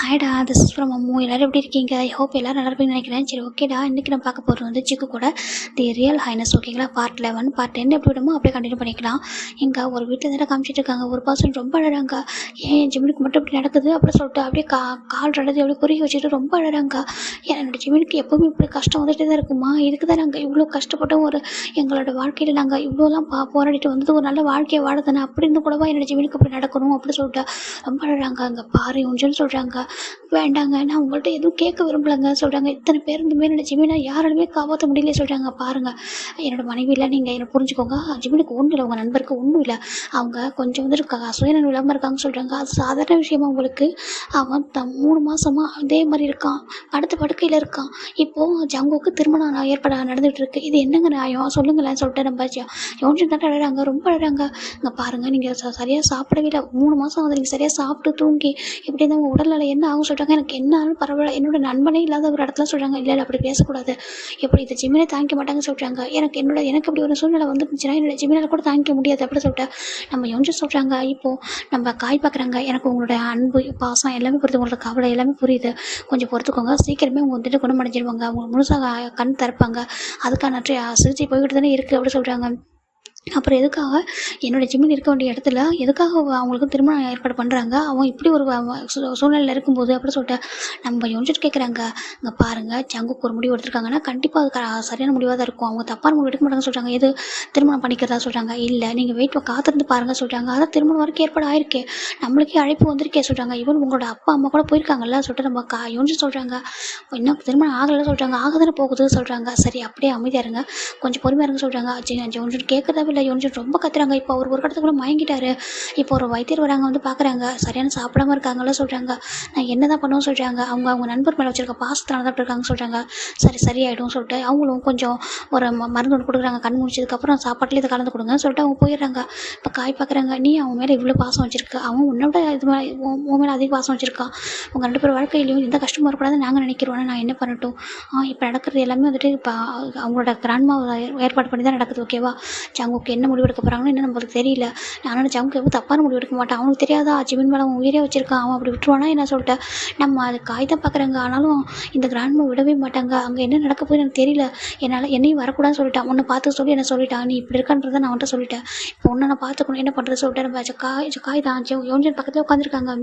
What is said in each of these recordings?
ஹாய்டா, this is from Ammu. எல்லோரும் எப்படி இருக்கீங்க? ஐ ஹோப் எல்லோரும் நல்லா இருப்பீங்கன்னு நினைக்கிறேன். சரி, ஓகேடா. இன்றைக்கி நம்ம பார்க்க போகிறது வந்து சிக்கு கூட தி ரியல் ஹைனஸ். ஓகேங்களா? பார்ட் 11 பார்ட் 10 எப்படி விடுமோ அப்படியே கண்டினியூ பண்ணிக்கலாம். இங்கே ஒரு வீட்டில் தானே காமிச்சிட்டு இருக்காங்க. ஒரு பர்சன் ரொம்ப அழகாங்க. ஏன் ஜிமினுக்கு மட்டும் இப்படி நடக்குது அப்படின்னு சொல்லிட்டு அப்படியே கால் ரெண்டது அப்படியே குறுகி வச்சுட்டு ரொம்ப அழகாங்க. என்னோட ஜிமினுக்கு எப்போவுமே இப்படி கஷ்டம் வந்துட்டு தான் இருக்குமா? இதுக்கு தான் நாங்கள் இவ்வளோ கஷ்டப்பட்டோம். எங்களோட வாழ்க்கையில் நாங்கள் இவ்வளோலாம் போராடிட்டு வந்தது ஒரு நல்ல வாழ்க்கையை வாழதானே அப்படி இருந்து கூடவா என்னோட ஜிமினுக்கு அப்படி நடக்கணும் அப்படின்னு சொல்லிட்டு ரொம்ப அழகாங்க. அங்கே பாரு உஞ்சுன்னு சொல்கிறாங்க. வேண்டாங்க, நான் உங்கள்கிட்ட எதுவும் கேட்க விரும்பலைங்க சொல்கிறாங்க. இத்தனை பேர் இந்த மாரி ஜிமினை யாராலுமே காப்பாற்ற முடியல சொல்கிறாங்க. பாருங்கள், என்னோடய மனைவியில் நீங்கள் என்னை புரிஞ்சுக்கோங்க. ஜிமினுக்கு ஒன்றும் இல்லை, உங்கள் நண்பருக்கு ஒன்றும் இல்லை. அவங்க கொஞ்சம் வந்து சுயநலம் இல்லாமல் இருக்காங்க சொல்கிறாங்க. அது சாதாரண விஷயமா உங்களுக்கு? அவன் 3 மாதமாக அதே மாதிரி இருக்கான், அடுத்த படுக்கையில் இருக்கான். இப்போது ஜங்குக்கு திருமணம் நடந்துகிட்டு இருக்கு. இது என்னங்க நியாயம் சொல்லுங்களேன் சொல்லிட்டு நம்ம யோசிச்சு தான் அழகாங்க, ரொம்ப அழகாங்க. இங்கே பாருங்கள், நீங்கள் சரியாக சாப்பிடவே இல்லை. 3 மாதம் வந்து நீங்கள் சரியாக சாப்பிட்டு தூங்கி இப்படி இருந்தால் உங்கள் உடல்நிலை என்ன ஆகும் சொல்கிறாங்க. எனக்கு என்ன ஆனாலும் பரவாயில்ல, என்னோட நண்பனே இல்லாத ஒரு இடத்துல சொல்கிறாங்க. இல்லை அப்படி பேசக்கூடாது, எப்படி இந்த ஜிமினை தாங்கிக்க மாட்டாங்க சொல்கிறாங்க. எனக்கு அப்படி ஒரு சூழ்நிலை வந்துருந்துச்சுன்னா என்னோட ஜிமினால் கூட தாங்கிக்க முடியாது அப்படி சொல்லிட்டு நம்ம யோசிச்சு சொல்கிறாங்க. இப்போது நம்ம காய் பார்க்குறாங்க. எனக்கு உங்களோட அன்பு பாசம் எல்லாமே புரியுது, உங்களோட கவலை எல்லாமே புரியுது. கொஞ்சம் பொறுத்துக்கோங்க, சீக்கிரமே உங்கள் வந்துட்டு குணமடைஞ்சிருவாங்க, அவங்க முழுசாக கண் திறப்பாங்க. அதுக்கான சிகிச்சை போய்கிட்டு தானே இருக்குது அப்படி சொல்கிறாங்க. அப்புறம் எதுக்காக என்னோடய ஜிமின் இருக்க வேண்டிய இடத்துல எதுக்காக அவங்களுக்கு திருமணம் ஏற்பாடு பண்ணுறாங்க? அவன் இப்படி ஒரு சூழ்நிலையில் இருக்கும்போது அப்படி சொல்லிட்டு நம்ம யோசிச்சுட்டு கேட்குறாங்க. இங்கே பாருங்கள், ஜங்குக்கு ஒரு முடிவு எடுத்திருக்காங்கன்னா கண்டிப்பாக அது சரியான முடிவாக தான் இருக்கும். அவங்க தப்பான முடிவு எடுக்க மாட்டாங்க சொல்கிறாங்க. எது திருமணம் பண்ணிக்கிறதா சொல்கிறாங்க. இல்லை, நீங்கள் வெயிட் காத்திருந்து பாருங்கள் சொல்கிறாங்க. அதான் திருமணம் வரைக்கும் ஏற்பாடு ஆயிருக்கே, நம்மளுக்கே அழைப்பு வந்திருக்கே சொல்கிறாங்க. இவன் உங்களோட அப்பா அம்மா கூட போயிருக்காங்கல்ல சொல்லிட்டு நம்ம யோசிச்சு சொல்கிறாங்க. இன்னும் திருமணம் ஆகலை சொல்கிறாங்க. ஆகுதுன்னு போகுது சொல்கிறாங்க. சரி, அப்படியே அமைதியாக இருங்க, கொஞ்சம் பொறுமையாக இருங்க சொல்கிறாங்க. யோசிச்சுட்டு கேட்குறதா இல்லை யோசிச்சுட்டு ரொம்ப கத்துறாங்க. இப்போ அவர் ஒரு இடத்துக்குள்ள மயங்கிட்டாரு. இப்போ ஒரு வைத்தியர் வராங்க, வந்து பார்க்குறாங்க. சரியான சாப்பிடாம இருக்காங்களா சொல்கிறாங்க. நான் என்ன தான் பண்ணுவோம் சொல்கிறாங்க. அவங்க நண்பர் மேலே வச்சிருக்க பாசத்தினால தான் இருக்காங்க சொல்கிறாங்க. சரியாயிடும் சொல்லிட்டு அவங்களும் கொஞ்சம் ஒரு மருந்து ஒன்று கொடுக்குறாங்க. கண் முடிச்சதுக்கப்புறம் சாப்பாட்டில் இதை கலந்து கொடுங்க சொல்லிட்டு அவங்க போயிடுறாங்க. இப்போ காய் பார்க்குறாங்க. நீ அவன் மேலே இவ்வளோ பாசம் வச்சிருக்க, அவன் உன்னோட இது உன் மேலே அதிக பாசம் வச்சிருக்கான். உங்கள் 2 பேர் வாழ்க்கையிலையும் எந்த கஷ்டமும் இருக்கக்கூடாதுன்னு நாங்கள் நினைக்கிறோன்னா நான் என்ன பண்ணட்டும்? இப்போ நடக்கிறது எல்லாமே வந்துட்டு இப்போ அவங்களோட கிராண்ட்மா ஏற்பாடு பண்ணி தான் நடக்குது. ஓகேவா? ஜங்குக்கு என்ன முடிவு எடுக்க போகிறாங்கன்னு இன்னும் நம்மளுக்கு தெரியல. நான் ஜங்கு எவ்வளோ தப்பான முடிவு எடுக்க மாட்டான். அவனுக்கு தெரியாதா ஜிமின் மேலே அவன் உயிரே வச்சிருக்கான், அவன் அப்படி விட்டுருவானா என்ன சொல்லிட்டு நம்ம அது காய் தான் பார்க்குறாங்க. ஆனாலும் இந்த கிராண்ட்மா விடவே மாட்டாங்க. அங்கே என்ன நடக்க போய் எனக்கு தெரியல. என்னையும் வரக்கூடாதுன்னு சொல்லிட்டான். உன்னை பார்த்து சொல்லி என்ன சொல்லிட்டான், நீ இப்படி இருக்கான்றதை நான் அவன்கிட்ட சொல்லிட்டேன். இப்போ ஒன்று நான் பார்த்துக்கணும், என்ன பண்ணுறது சொல்லிட்டு நம்ம காய் தான் யோஞ்சன் பக்கத்தில் உட்காந்துருக்காங்க.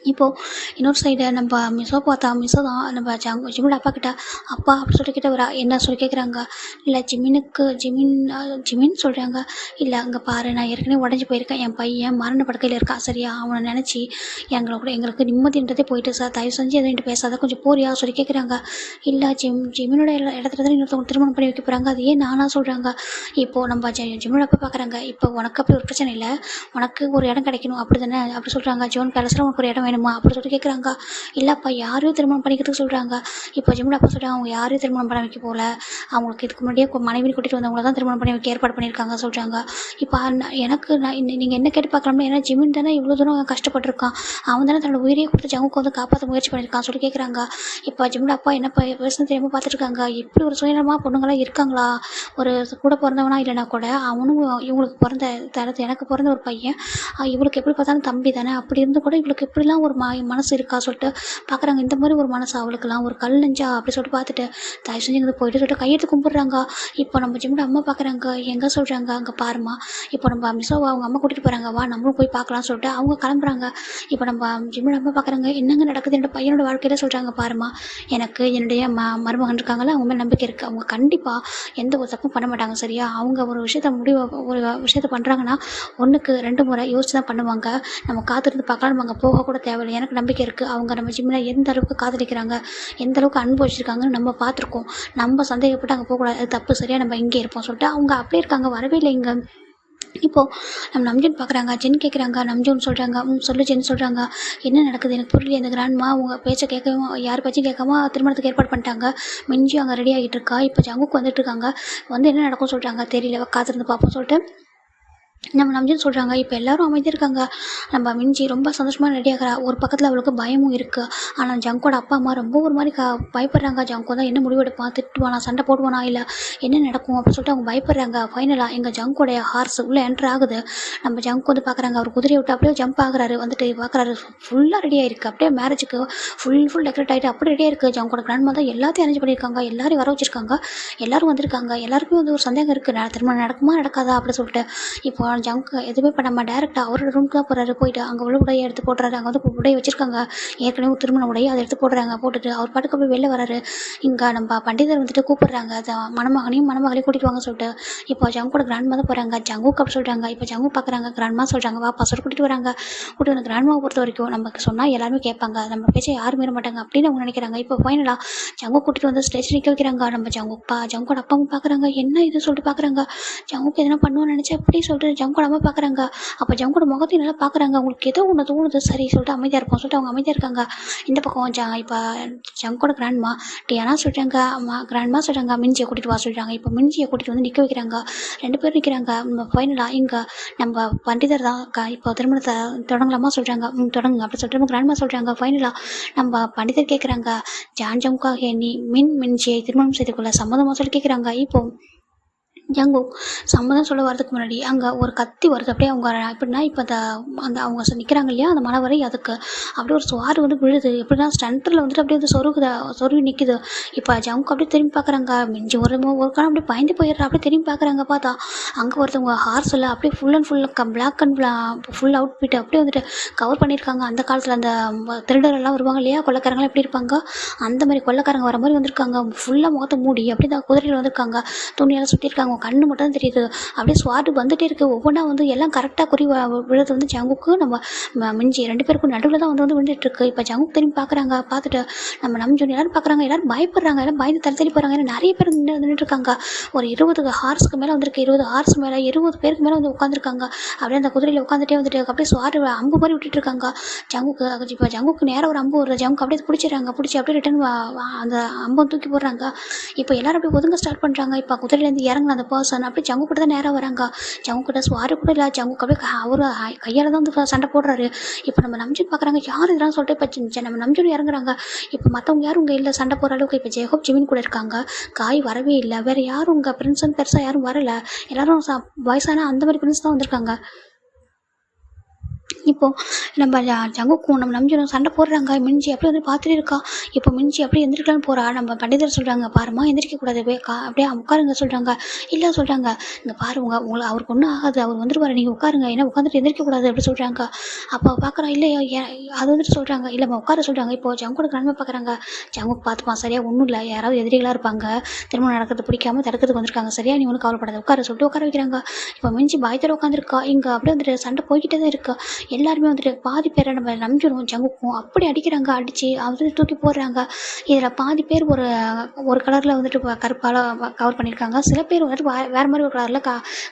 இப்போது இன்னொரு சைடு நம்ம மிஸ்ஸோ தான் நம்ம ஜிமின் அப்பா கிட்ட அப்பா அப்படி சொல்லி கிட்ட வரா. என்ன சொல்லி கேட்குறாங்க. இல்லை ஜிமின் சொல்கிறாங்க. இல்லை, அங்கே பாரு, நான் ஏற்கனவே உடஞ்சி போயிருக்கேன். என் பையன் மரண படுக்கையில் இருக்கான் சரியா? அவனை நினச்சி எங்களுக்கு நிம்மதின்றதே போயிட்டு சார், தயவு செஞ்சு எதுவும் பேசாத, கொஞ்சம் போறியா சொல்லி கேட்குறாங்க. இல்லை, ஜிமினோட இடத்துல தான் இன்னொருத்தவங்க திருமணம் பண்ணி வைக்க போகிறாங்க, அது ஏன் நானாக சொல்கிறாங்க. இப்போது நம்ம ஜிமினோட அப்பா பார்க்குறாங்க. இப்போ உனக்கு அப்படி ஒரு பிரச்சனை இல்லை, உனக்கு ஒரு இடம் கிடைக்கணும் அப்படி தானே அப்படி சொல்கிறாங்க. ஜோன் பேலஸில் உனக்கு ஒரு இடம் வேணுமா அப்படி சொல்லிட்டு கேட்குறாங்க. இல்லைப்பா, யாரையும் திருமணம் பண்ணிக்கிறதுக்கு சொல்கிறாங்க. இப்போ ஜிமின் அப்பா சொல்கிறாங்க, அவங்க யாரையும் திருமணம் பண்ண வைக்க போகல, அவங்களுக்கு இதுக்கு முன்னாடியே மனைவி கூட்டிகிட்டு வந்தவங்கள தான் திருமணம் பண்ணி வைக்க ஏற்பாடு பண்ணியிருக்காங்க சொல்கிறாங்க. இப்போ நீங்கள் என்ன கேட்டு பார்க்கலாம்னா, ஏன்னா ஜிமின் தானே இவ்வளோ தூரம் கஷ்டப்பட்டுருக்கான், அவன் தானே தன்னோட உயிரியை கொடுத்து ஜங்குக்கு வந்து காப்பாற்ற முயற்சி பண்ணியிருக்கான் சொல்லி கேட்குறாங்க. இப்போ ஜிமின் அப்பா என்ன பேசுன்னு தெரியாமல் பார்த்துட்ருக்காங்க. இப்படி ஒரு சுயநலமாக பொண்ணுங்களாம் இருக்காங்களா? ஒரு கூட பிறந்தவனா இல்லைனா கூட அவனும் இவங்களுக்கு எனக்கு பிறந்த ஒரு பையன், இவளுக்கு எப்படி பார்த்தாலும் தம்பி தானே, அப்படி இருந்து கூட இவளுக்கு எப்படிலாம் ஒரு மனசு இருக்கா சொல்லிட்டு பார்க்குறாங்க. இந்த மாதிரி ஒரு மனசு அவளுக்குலாம் ஒரு கல் நெஞ்சா அப்படி சொல்லிட்டு பார்த்துட்டு தயவு செஞ்சு இங்கே போயிட்டு சொல்லிட்டு கையெடுத்து கும்பிட்றாங்க. இப்போ நம்ம ஜிம்மிட அம்மா பார்க்குறாங்க. எங்கே சொல்கிறாங்க, அங்கே பாருமா, இப்போ நம்ம மிஸ்ஸோ அவங்க அம்மா கூட்டிகிட்டு போகிறாங்க, வா நம்மளும் போய் பார்க்கலாம்னு சொல்லிட்டு அவங்க கிளம்புறாங்க. இப்போ நம்ம ஜிம்மிட அம்மா பார்க்குறாங்க. என்னங்க நடக்குது என்னோட பையனோட வாழ்க்கையில் சொல்கிறாங்க. பாருமா, எனக்கு என்னுடைய மருமகன் இருக்காங்களா, அவங்க மேலே நம்பிக்கை இருக்குது. அவங்க கண்டிப்பாக எந்த ஒரு தப்பும் பண்ண மாட்டாங்க சரியா? அவங்க ஒரு விஷயத்த பண்ணுறாங்கன்னா 1க்கு 2 முறை யோசிச்சு தான் பண்ணுவாங்க. நம்ம காத்திருந்து பார்க்கலாம், நம்ம அங்கே போக கூட தேவையில்லை. எனக்கு நம்பிக்கை இருக்குது. அவங்க நம்ம ஜிம்மில் எந்த அளவுக்கு காதலிக்கிறாங்க, எந்த அளவுக்கு அன்பு வச்சுருக்காங்கன்னு நம்ம பார்த்துருக்கோம். நம்ம சந்தேகப்பட்டு அங்கே போகக்கூடாது, அது தப்பு சரியா, நம்ம இங்கே இருப்போம் சொல்லிட்டு அவங்க அப்படியே இருக்காங்க, வரவே இல்லை இங்கே. இப்போது நம்ம நம்ஜன் பார்க்குறாங்க. ஜென் கேட்குறாங்க. நம்ஜன் சொல்கிறாங்க. சொல்லு ஜென் சொல்கிறாங்க. என்ன நடக்குது எனக்கு புரியல. இந்த கிராண்ட்மா உங்கள் பேச்சை கேட்கவும் யார் பேச்சும் கேட்காம திருமணத்துக்கு ஏற்பாடு பண்ணிட்டாங்க. மிஞ்சி அங்கே ரெடி ஆகிட்டு இருக்கா. இப்போ ஜங்குக்கு வந்துட்டு இருக்காங்க. வந்து என்ன நடக்கும் சொல்கிறாங்க. தெரியல, காத்திருந்து பார்ப்போம் சொல்லிட்டு நம்ம நம்பின்னு சொல்கிறாங்க. இப்போ எல்லாரும் அமைதியாக இருக்காங்க. நம்ம மிஞ்சி ரொம்ப சந்தோஷமாக ரெடி ஆகிறா. ஒரு பக்கத்தில் அவளுக்கு பயமும் இருக்குது. ஆனால் ஜங்கோட அப்பா அம்மா ரொம்ப ஒரு மாதிரி பயப்படுறாங்க. ஜங்கோ தான் என்ன முடிவெடுப்பான், திட்டுவானா, சண்டை போடுவானா, இல்லை என்ன நடக்கும் அப்படின்னு சொல்லிட்டு அவங்க பயப்படுறாங்க. ஃபைனலாக எங்கள் ஜங்கோடைய ஹார்ஸ் உள்ளே என்ட்ரு ஆகுது. நம்ம ஜங்க் வந்து பார்க்குறாங்க. அவர் குதிரையை விட்டு அப்படியே ஜம்ப் ஆகுறாரு. வந்துட்டு பார்க்குறாரு ஃபுல்லாக ரெடி ஆகிருக்கு. அப்படியே மேரேஜுக்கு ஃபுல் டெக்கரேட் ஆகிட்டு அப்படியே ரெடியாக இருக்குது. ஜங்கோட கிராண்ட்மா தான் எல்லாத்தையும் அரேஞ்ச் பண்ணியிருக்காங்க. எல்லாரையும் வர வச்சிருக்காங்க. எல்லாரும் வந்திருக்காங்க. எல்லாருக்குமே வந்து ஒரு சந்தேகம் இருக்குது, திருமணம் நடக்குமா நடக்காதா அப்படின்னு சொல்லிட்டு. இப்போ ஜங்க் எதுவுமே பண்ணாமல் டேரெக்டாக அவரோட ரூமுக்கு தான் போகிறாரு. போயிட்டு அங்கே உள்ள உடையை எடுத்து போடுறாரு. அங்கே வந்து உடையை வச்சிருக்காங்க, ஏற்கனவே ஒரு திருமண உடையை அதை எடுத்து போடுறாங்க. போட்டுட்டு அவர் பாட்டுக்கு அப்படியே வெளில வராரு. இங்கே நம்ம பண்டிதர் வந்துட்டு கூப்பிடுறாங்க, அதை மணமகனையும் மணமகளையும் கூட்டிட்டு வாங்க சொல்லிட்டு. இப்போ ஜங்கோட கிராண்ட்மா தான் போகிறாங்க. ஜங்குக்கு அப்படி சொல்கிறாங்க. இப்போ ஜங்கு பார்க்குறாங்க. கிராண்ட்மா சொல்கிறாங்க வா பசங்க கூட்டிட்டு வராங்க. கூட்டிட்டு வந்து கிராண்ட்மாவை பொறுத்த வரைக்கும் நமக்கு சொன்னால் எல்லாருமே கேட்பாங்க, நம்ம பேச்சை யாரும் மீற மாட்டாங்க அப்படின்னு அவங்க நினைக்கிறாங்க. இப்போ ஃபைனலாக ஜங்கு கூட்டிட்டு வந்து ஸ்டேஜ் நிற்க வைக்கிறாங்க. நம்ம ஜங்கோட அப்பாவும் பார்க்குறாங்க. என்ன இது சொல்லிட்டு பார்க்குறாங்க. ஜங்குக்கு எதனா பண்ணுவோன்னு நினச்சா எப்படி சொல்லிட்டு ஜங்கோட அம்மா பார்க்குறாங்க. அப்போ ஜங்கோட முகத்தையும் நல்லா பார்க்குறாங்க. அவங்களுக்கு ஏதோ ஒன்று தோணுது. சரி சொல்லிட்டு அமைதியாக இருப்போம் சொல்லிட்டு அவங்க அமைதியாக இருக்காங்க. இந்த பக்கம் இப்போ ஜங்கோட கிராண்ட்மா டியானா சொல்கிறாங்க. கிராண்ட்மா சொல்கிறாங்க மிஞ்சியை கூட்டிகிட்டு வா சொல்கிறாங்க. இப்போ மிஞ்சியை கூட்டிகிட்டு வந்து நிற்க வைக்கிறாங்க. 2 பேரும் நிற்கிறாங்க. ஃபைனலாக இங்கே நம்ம பண்டிதர் தான் இப்போ திருமணத்தை தொடங்கலாமா சொல்கிறாங்க. தொடங்குங்க அப்படி சொல்லிட்டு நம்ம கிராண்ட்மா சொல்கிறாங்க. ஃபைனலாக நம்ம பண்டிதர் கேட்குறாங்க, ஜான் ஜங்குக்காக நீ மிஞ்சியை திருமணம் செய்து கொள்ள சம்மதமாக சொல்லி கேட்குறாங்க. இப்போ ஜங்கு சம்மதம் சொல்ல வரதுக்கு முன்னாடி அங்கே ஒரு கத்தி வருது. அப்படியே அவங்க எப்படின்னா இப்போ அந்த அவங்க நிற்கிறாங்க இல்லையா அந்த மலை வரை, அதுக்கு அப்படியே ஒரு சுவாறு வந்து விழுது. எப்படின்னா ஸ்டன்டரில் வந்துட்டு அப்படியே வந்து சொருவி நிற்குது. இப்போ ஜங்கு அப்படியே திரும்பி பார்க்குறாங்க. மிஞ்சி ஒரு காலம் அப்படியே பயந்து போயிடுறா. அப்படியே திரும்பி பார்க்குறாங்க. பார்த்தா அங்கே ஒருத்தவங்க ஹார்ஸில் அப்படியே full and black and full outfit அப்படியே வந்துட்டு கவர் பண்ணியிருக்காங்க. அந்த காலத்தில் அந்த திருடரெல்லாம் வருவாங்க இல்லையா, கொள்ளைக்காரங்களாம் எப்படி இருப்பாங்க அந்த மாதிரி கொள்ளைக்காரங்க வர மாதிரி வந்திருக்காங்க. ஃபுல்லாக முகத்தை மூடி அப்படியே தான் குதிரையில் வந்திருக்காங்க. துணியெல்லாம் சுற்றிருக்காங்க. கண்ணு மட்டும் தான் தெரியுது. அப்படியே ஸ்வாட்டு வந்துட்டே இருக்குது. ஒவ்வொன்றா வந்து எல்லாம் கரெக்டாக விழுது வந்து ஜங்குக்கு நம்ம மிஞ்சி 2 பேருக்கும் நடுவில் தான் வந்து விழுந்துட்டு இருக்கு. இப்போ ஜங்குக்கு திரும்பி பார்க்குறாங்க. பார்த்துட்டு நம்ம நம்பிஞ்சோன்னு எல்லாரும் பார்க்குறாங்க. எல்லாரும் பயப்படுறாங்க. எல்லாம் பயந்து தள்ளி போகிறாங்க. ஏன்னா நிறைய பேர் நின்றுட்டு இருக்காங்க. ஒரு 20 ஹார்ஸ்க்கு மேலே வந்திருக்கு. 20 ஹார்ஸ் மேலே 20 பேருக்கு மேலே வந்து உட்காந்துருக்காங்க. அப்படியே அந்த குதிரையில் உட்காந்துட்டே வந்துட்டு அப்படியே ஸ்வாட்டு அம்பு மாதிரி விட்டுட்டு இருக்காங்க ஜங்குக்கு. இப்போ ஜங்குக்கு நேரம் ஒரு அம்பு ஒரு ஜங்கு அப்படியே பிடிச்சிடறாங்க. பிடிச்சி அப்படியே ரிட்டன் அந்த அம்பை தூக்கி போடுறாங்க. இப்போ எல்லாரும் அப்படியே ஒதுங்க ஸ்டார்ட் பண்ணுறாங்க. இப்போ குதிரையிலேருந்து இறங்கின அந்த பர்சன் அப்படியே ஜங்கு கூட தான் நேராக வராங்க. ஜங்கு கூட சுவாரி கூட இல்லை. ஜங்குக்கு அப்படியே அவர் கையால் தான் வந்து சண்டை போடுறாரு. இப்போ நம்ம நம்ஜூன் பார்க்குறாங்க. யார் இதெல்லாம் சொல்லிட்டு இப்போ நம்ம நம்ஜூன் இறங்குறாங்க. இப்போ மற்றவங்க யாரும் இங்கே இல்லை சண்டை போடுற அளவுக்கு. இப்போ ஜெயஹோப் ஜிமின் கூட இருக்காங்க. காய் வரவே இல்லை. வேறு யாரும் உங்கள் பிரின்ஸுன்னு பெருசாக யாரும் வரலை. எல்லாரும் வயசான அந்த மாதிரி பிரின்ஸ் தான் வந்திருக்காங்க. இப்போது நம்ம ஜங்குக்கும் நம்ம நம்பியும் சண்டை போடுறாங்க. மிஞ்சி அப்படியே வந்து பார்த்துட்டு இருக்கா. இப்போ மிஞ்சி அப்படியே எந்திரிக்கலான்னு போகிறா. நம்ம பண்டிதர் சொல்கிறாங்க பாருமா எந்திரிக்கக்கூடாது, அப்படியே உட்காருங்க சொல்கிறாங்க. இல்லை சொல்கிறாங்க இங்கே பாரு உங்களை அவருக்கு ஒன்றும் ஆகாது, அவர் வந்துருவாரு, நீங்கள் உட்காருங்க, ஏன்னா உட்காந்துட்டு எந்திரிக்கக்கூடாது அப்படி சொல்கிறாங்க. அப்போ பார்க்குறோம் இல்லையா அது வந்துட்டு சொல்கிறாங்க இல்லைம்மா உட்கார சொல்கிறாங்க. இப்போ ஜங்கோட கிராண்ட்மா பார்க்குறாங்க. ஜங்குக்கு பார்த்துப்பா சரியா ஒன்றும் இல்லை, யாராவது எதிரிகளாக இருப்பாங்க, திருமணம் நடக்கிறது பிடிக்காம தடுக்கிறதுக்கு வந்திருக்காங்க, சரியா நீ ஒன்றும் கவலைப்படாத உட்கார சொல்லிட்டு உட்கார வைக்கிறாங்க. இப்போ மிஞ்சி பயத்தில் உட்காந்துருக்கா. இங்கே அப்படியே வந்துட்டு சண்டை போய்கிட்டே தான் இருக்கா. எல்லாருமே வந்துட்டு பாதி பேரை நம்ம நம்பிடும் ஜங்குக்கும் அப்படி அடிக்கிறாங்க. அடித்து வந்துட்டு தூக்கி போடுறாங்க. இதில் பாதி பேர் ஒரு கலரில் வந்துட்டு கருப்பால் கவர் பண்ணியிருக்காங்க. சில பேர் வந்துட்டு வேறு மாதிரி ஒரு கலரில்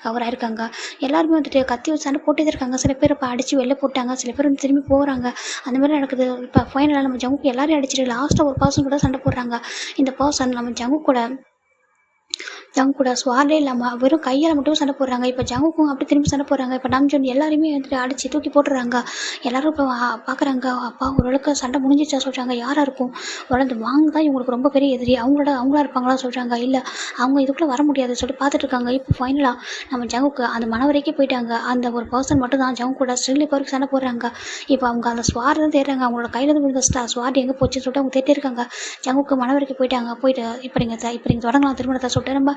கவர் ஆகிருக்காங்க. எல்லாருமே வந்துட்டு கத்தி வச்சு சண்டை போட்டே இருக்காங்க. சில பேர் இப்போ அடித்து வெளில போட்டாங்க. சில பேர் வந்து திரும்பி போகிறாங்க. அந்த மாதிரி நடக்குது. இப்போ ஃபைனலாக நம்ம ஜங்குக்கு எல்லாரையும் அடிச்சுட்டு லாஸ்ட்டாக ஒரு பர்சன் கூட சண்டை போடுறாங்க. இந்த பர்சன் நம்ம ஜங்கு கூட ஸ்வாடே இல்லாமல் வெறும் கையால் மட்டும் சண்டை போடுறாங்க. இப்போ ஜங்குக்கும் அப்படி திரும்பி சண்டை போடுறாங்க. இப்போ நம்ஜூன் எல்லாருமே வந்துட்டு அடித்து தூக்கி போட்டுறாங்க. எல்லாரும் இப்போ பார்க்குறாங்க. அப்பா ஓரளவுக்கு சண்டை முடிஞ்சிச்சா சொல்கிறாங்க. யாராக இருக்கும் உடனே வாங்க தான் இவங்களுக்கு ரொம்ப பெரிய எதிரி, அவங்களா இருப்பாங்களா சொல்கிறாங்க. இல்லை அவங்க இதுக்குள்ளே வர முடியாது சொல்லிட்டு பார்த்துட்டு இருக்காங்க. இப்போ ஃபைனலாக நம்ம ஜங்குக்கு அந்த மனவரைக்கே போயிட்டாங்க. அந்த ஒரு பர்சன் மட்டும் தான் ஜங்கு கூட ஸ்டில் இப்போ வரைக்கும் சண்டை போடுறாங்க. இப்போ அவங்க அந்த ஸ்வார் தான் தேடுறாங்க. அவங்களோட கையில் இருந்து விழுந்த ஸ்வாட் எங்கே போச்சுன்னு சொல்லிட்டு அவங்க தேடிட்டு இருக்காங்க. ஜங்குக்கு மனவரைக்கும் போயிட்டு இப்போ நீங்கள் தொடங்கலாம் திருமணத்தை சொல்லிட்டு நம்ம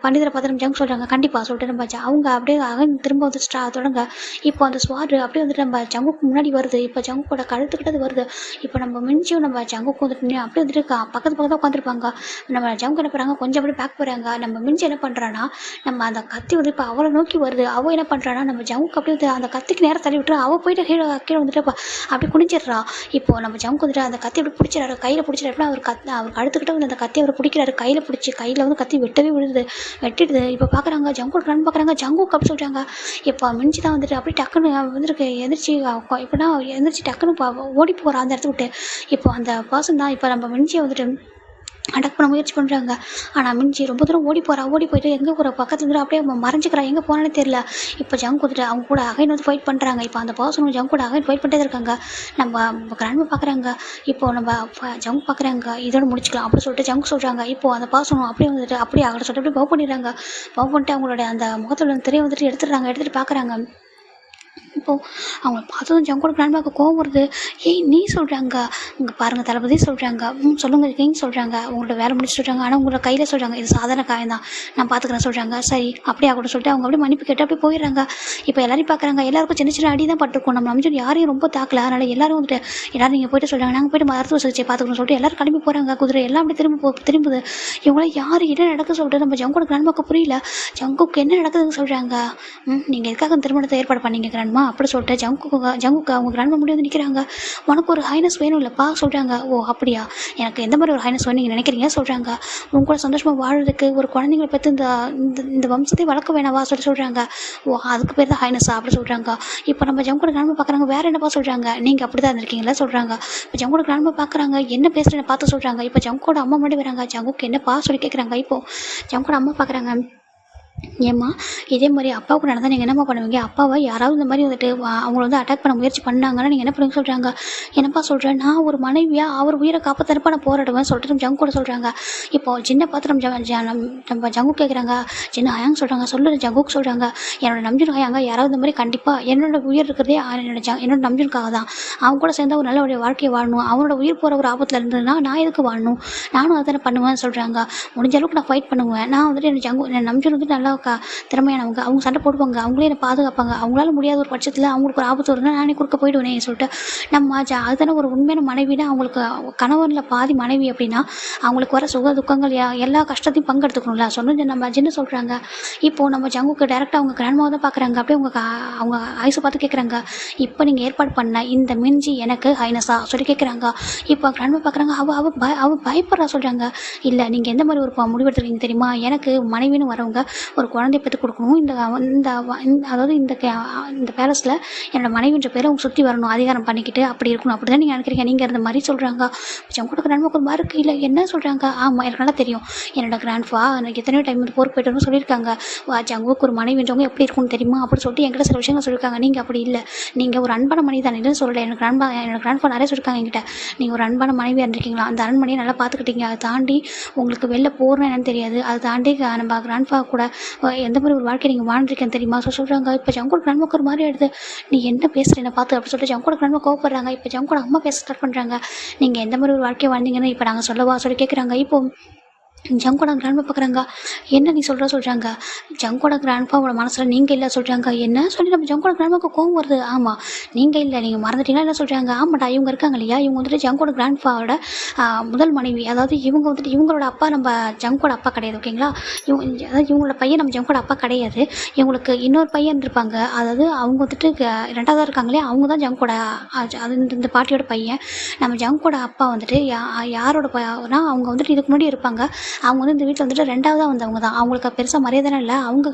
பண்டிதரை பார்த்து நம்ம ஜங்கு சொல்கிறாங்க. கண்டிப்பாக சொல்லிட்டு நம்ம அவங்க அப்படியே திரும்ப வந்து தொடங்க. இப்போ அந்த ஸ்வாட் அப்படியே வந்துட்டு நம்ம ஜங்குக்கு முன்னாடி வருது. இப்போ ஜங்குக்கோட கழுத்துக்கிட்டது வருது. இப்போ நம்ம மிஞ்சியும் நம்ம ஜங்குக்கு வந்துட்டு அப்படியே வந்துட்டு பக்கத்து உட்காந்துருப்பாங்க. நம்ம ஜங்கு என்ன பண்ணுறாங்க, கொஞ்சம் அப்படியே பேக் போகிறாங்க. நம்ம மிஞ்சி என்ன பண்ணுறான்னா நம்ம அந்த கத்தி வந்து இப்போ அவளை நோக்கி வருது. அவள் என்ன பண்ணுறான்னா நம்ம ஜங்குக்கு அப்படியே வந்து அந்த கத்திக்கு நேரம் தள்ளி விட்டுரு. அவள் போயிட்டு கீழே வந்துட்டு அப்படி குனிஞ்சிடுறா. இப்போ நம்ம ஜங்கு வந்துட்டு அந்த கத்தி அப்படி பிடிச்சிடாரு, கையில் பிடிச்சிடாரு. அவர் கழுத்துக்கிட்ட வந்து அந்த கத்தி அவர் பிடிக்கிறாரு. கையில் வந்து கத்தி வெட்டவே வெட்டிடுது. இப்போ பார்க்குறாங்க ஜங்கு ரன் பார்க்குறாங்க. ஜங்கு கப் சொல்கிறாங்க. இப்போ மிஞ்சி தான் வந்துட்டு அப்படியே டக்குன்னு வந்துருக்கு எந்திரிச்சு டக்குன்னு ஓடி போகிறா அந்த இடத்த விட்டு. இப்போ அந்த பர்சன் தான் இப்போ நம்ம மிஞ்சியை வந்துட்டு அட்டாக் பண்ண முயற்சி பண்ணுறாங்க. ஆனால் மிஞ்சி ரொம்ப தூரம் ஓடி போயிட்டு எங்கே ஒரு பக்கத்துல இருந்து அப்படியே மறைஞ்சிக்கிறா, எங்கே போனானே தெரியல. இப்போ ஜங்க் வந்துட்டு அவங்க கூட அகைன் வந்து ஃபைட் பண்ணுறாங்க. இப்போ அந்த பர்சனும் ஜங்க் கூட அகைன் ஃபைட் பண்ணிட்டே இருக்காங்க. நம்ம கிராண்ட்மா பார்க்குறாங்க. இப்போ நம்ம ஜங்க் பார்க்குறாங்க, இதோட முடிச்சுக்கலாம் அப்படின்னு சொல்லிட்டு ஜங்க் சொல்கிறாங்க. இப்போ அந்த பர்சனும் அப்படியே வந்துட்டு அப்படியே அகட சொல்லிட்டு அப்படியே பவ் பண்ணிடுறாங்க. பவ் பண்ணிட்டு அவங்களோட அந்த முகத்தில் வந்து திரையை வந்துட்டு எடுத்துட்டு பார்க்குறாங்க. இப்போது அவங்கள பார்த்ததும் ஜங்கோட கிராண்ட்மாக்கு கோவம் வருது. ஏய் நீ சொல்கிறாங்க, இங்கே பாருங்கள் தளபதி சொல்கிறாங்க, சொல்லுங்கள் கிங் சொல்கிறாங்க, உங்களோட வேலை முடிச்சு சொல்கிறாங்க, ஆனால் உங்களோட கையில் சொல்கிறாங்க இது சாதாரண காயம் தான், நான் பார்த்துக்கிறேன் சொல்கிறாங்க. சரி அப்படியே கூட சொல்லிட்டு அவங்க அப்படியே மன்னிப்பு கேட்டு அப்படியே போயிடுறாங்க. இப்போ எல்லாரையும் பார்க்குறாங்க. எல்லாருக்கும் சின்ன சின்ன அடி தான் பட்டிருக்கும். நம்ம அமைச்சர் யாரையும் ரொம்ப தாக்கல. அதனால் எல்லாரும் வந்துட்டு எல்லாரும் நீங்கள் போய்ட்டு சொல்கிறாங்க, நாங்கள் போய்ட்டு மருத்துவ சிகிச்சை பார்த்துக்கணும்னு சொல்லிட்டு எல்லாரும் கிளம்பி போகிறாங்க. குதிரை எல்லாம் அப்படி திரும்புது. இவங்களாம் யார் என்ன நடக்குது சொல்லிட்டு நம்ம ஜங்கோட கிராண்ட்மாக்கு புரியல. ஜங்குக்கு என்ன நடக்குதுன்னு சொல்கிறாங்க. நீங்கள் எதுக்காக திருமணத்தை ஏற்பாடு பண்ணீங்க கிராண்ட்மா அப்படி சொல்லிட்டு ஜங்குக்கு அவங்க கிராண்ட்மா முன்னாடி வந்து நிற்கிறாங்க. உனக்கு ஒரு ஹைனஸ் வேணும் இல்லைப்பா சொல்கிறாங்க. ஓ அப்படியா, எனக்கு எந்த மாதிரி ஒரு ஹைனஸ் வேணும் நீங்கள் நினைக்கிறீங்க சொல்கிறாங்க. உங்க கூட சந்தோஷமாக வாழ்றதுக்கு ஒரு குழந்தைங்களை பற்றி இந்த வம்சத்தை வளர்க்க வேணாவா சொல்கிறாங்க. ஓ அதுக்கு பேர் தான் ஹைனஸா அப்படி சொல்கிறாங்க. இப்போ நம்ம ஜங்கோட கிராண்ட்மா பார்க்குறாங்க. வேறு என்னப்பா சொல்கிறாங்க. நீங்கள் அப்படி தான் இருந்திருக்கீங்களா சொல்கிறாங்க. இப்போ ஜங்கோட கிராண்ட்மா பார்க்குறாங்க. என்ன பேசுகிறேன்னு பார்த்து சொல்கிறாங்க. இப்போ ஜங்கோட அம்மா முன்னாடி வராங்க. ஜங்குக்கு என்னப்பா சொல்லி கேட்குறாங்க. இப்போது ஜங்கோட அம்மா பார்க்குறாங்க. ஏம்மா இதே மாதிரி அப்பாவுக்கு நடந்தால் நீங்கள் என்னம்மா பண்ணுவீங்க? அப்பாவை யாராவது இந்த மாதிரி வந்துட்டு அவங்கள வந்து அட்டாக் பண்ண முயற்சி பண்ணாங்கன்னா நீங்கள் என்ன பண்ணுவீங்க சொல்கிறாங்க. என்னப்பா சொல்கிறேன், நான் ஒரு மனைவியாக அவர் உயிரை காப்பாற்றப்ப நான் போராடுவேன் சொல்லிட்டு நம்ம ஜங்கு கூட சொல்கிறாங்க. இப்போது சின்ன பார்த்து நம்ம ஜங்கு கேட்குறாங்க. சின்ன ஹயாங் சொல்கிறாங்க. ஜங்குக்கு சொல்கிறாங்க, என்னோட நம்ஜுன் ஹயாங்க யாராவது இந்த மாதிரி கண்டிப்பாக என்னோட உயிர் இருக்கிறதே என்னோட நம்ஜுனுக்காக தான். அவங்க கூட சேர்ந்து ஒரு நல்ல ஒரு வாழ்க்கையை வாழணும். அவனோட உயிர் போகிற ஒரு ஆபத்தில் இருந்ததுன்னா நான் எதுக்கு வாழணும், நானும் அதை பண்ணுவேன்னு சொல்கிறாங்க. முடிஞ்ச அளவுக்கு நான் ஃபைட் பண்ணுவேன். நான் வந்துட்டு என் நம்ஜுன் வந்துட்டு நல்லா திறமையானவங்க, அவங்க சண்டை போடுவாங்க, அவங்களே என்னை பாதுகாப்பாங்க. அவங்களால முடியாத ஒரு பட்சத்தில் அவங்களுக்கு ஒரு ஆபத்து வருதுன்னா நானே குறுக்க போயிடுவேன் சொல்லிட்டு நம்ம அதுதானே ஒரு உண்மையான மனைவினா. அவங்களுக்கு கணவனில் பாதி மனைவி அப்படின்னா அவங்களுக்கு வர சுக துக்கங்கள் எல்லா கஷ்டத்தையும் பங்கெடுத்துக்கணும்ல சொன்னது நம்ம ஜின்னு சொல்கிறாங்க. இப்போது நம்ம ஜங்குக்கு டேரெக்டாக அவங்க கிராண்ட்மாவை தான் பார்க்குறாங்க. அப்படியே அவங்க ஐஸை பார்த்து கேட்குறாங்க, இப்போ நீங்கள் ஏற்பாடு பண்ண இந்த மிஞ்சி எனக்கு ஹைனஸா சொல்லி கேட்குறாங்க. இப்போ கிராண்ட்மா பார்க்குறாங்க. அவள் பயப்படுறா சொல்கிறாங்க. இல்லை நீங்கள் எந்த மாதிரி ஒரு முடிவு எடுத்துருக்கீங்க தெரியுமா, எனக்கு மனைவின்னு வரவங்க ஒரு குழந்தை பெற்று கொடுக்கணும். அதாவது இந்த பேலஸில் என்னோட மனைவின்ற பேரை அவங்க சுற்றி வரணும், அதிகாரம் பண்ணிக்கிட்டு அப்படி இருக்கணும். அப்படி தான் நீங்கள் நினைக்கிறீங்க நீங்கள் இருந்த மாதிரி சொல்கிறாங்க. ஜங்கோட கிராண்ட்மா ஒரு மாதிரி இருக்குது. இல்லை என்ன சொல்கிறாங்க. ஆமாம் எனக்கு நல்லா தெரியும், என்னோட கிராண்ட்ஃபா எனக்கு எத்தனையோ டைம் வந்து போர் போய்ட்டு சொல்லியிருக்காங்க. ஜங்குக்கு ஒரு மனைவின்றவங்க எப்படி இருக்கும்னு தெரியுமா அப்படி சொல்லிட்டு என்கிட்ட சில விஷயங்கள் சொல்லியிருக்காங்க. நீங்கள் அப்படி இல்லை, நீங்கள் ஒரு அன்பான மனைவி தான் இல்லைன்னு சொல்லலை. என்னோட கிராண்ட்ஃபா நிறைய சொல்லியிருக்காங்க என்கிட்ட. நீங்கள் ஒரு அன்பான மனைவியாக இருந்திருக்கீங்களா, அந்த அரண்மனையை நல்லா பார்த்துக்கிட்டீங்க, அதை தாண்டி உங்களுக்கு வெளில போகிறேன்னு என்னன்னு தெரியாது, அதை தாண்டி நம்ம கிராண்ட்ஃபா கூட எந்த மாதிரி ஒரு வாழ்க்கை நீங்கள் வாழ்ந்துருக்கேன்னு தெரியுமா சொல்கிறாங்க. இப்போ ஜங்கோட கிராண்ட்மாக்கு ஒரு மாதிரி ஆயிடுது. நீ என்ன பேசுகிற என்ன பார்த்து அப்படி சொல்லிட்டு ஜங்கோட கிராண்ட்மா கோவப்படுறாங்க. இப்போ ஜங்கோட அம்மா பேச ஸ்டார்ட் பண்ணுறாங்க. நீங்கள் எந்த மாதிரி ஒரு வாழ்க்கையை வாழ்ந்தீங்கன்னு இப்போ நாங்கள் சொல்லவா சொல்லி கேட்குறாங்க. இப்போ ஜங்கோட கிராண்ட்மா பார்க்குறாங்க. என்ன நீ சொல்கிறாங்க. ஜங்கோட கிராண்ட்பாவோட மனசில் நீங்கள் இல்லை சொல்கிறாங்க. என்ன சொல்லி நம்ம ஜங்கோட கிராண்ட்மாவுக்கு கோவம் வருது. ஆமாம் நீங்கள் இல்லை, நீங்கள் மறந்துட்டீங்களா என்ன சொல்கிறாங்க. ஆமாட்டா இவங்க இருக்காங்க இல்லையா, இவங்க வந்துட்டு ஜங்கோட கிராண்ட்பாவோட முதல் மனைவி. அதாவது இவங்க வந்துட்டு இவங்களோட அப்பா நம்ம ஜங்கோட அப்பா கிடையாது ஓகேங்களா. அதாவது இவங்களோட பையன் நம்ம ஜங்கோட அப்பா கிடையாது. இவங்களுக்கு இன்னொரு பையன் இருப்பாங்க. அதாவது அவங்க வந்துட்டு ரெண்டாவதாக இருக்காங்களே அவங்க தான் ஜங்கோட அது இந்த பாட்டியோட பையன். நம்ம ஜங்கோட அப்பா வந்துட்டு யாரோட அவங்க வந்துட்டு இதுக்கு முன்னாடி இருப்பாங்க. அவங்க வந்து இந்த வீட்டில் வந்துட்டு ரெண்டாவதாக வந்தவங்க தான். அவங்களுக்கு பெருசாக மரியாதை இல்லை. அவங்க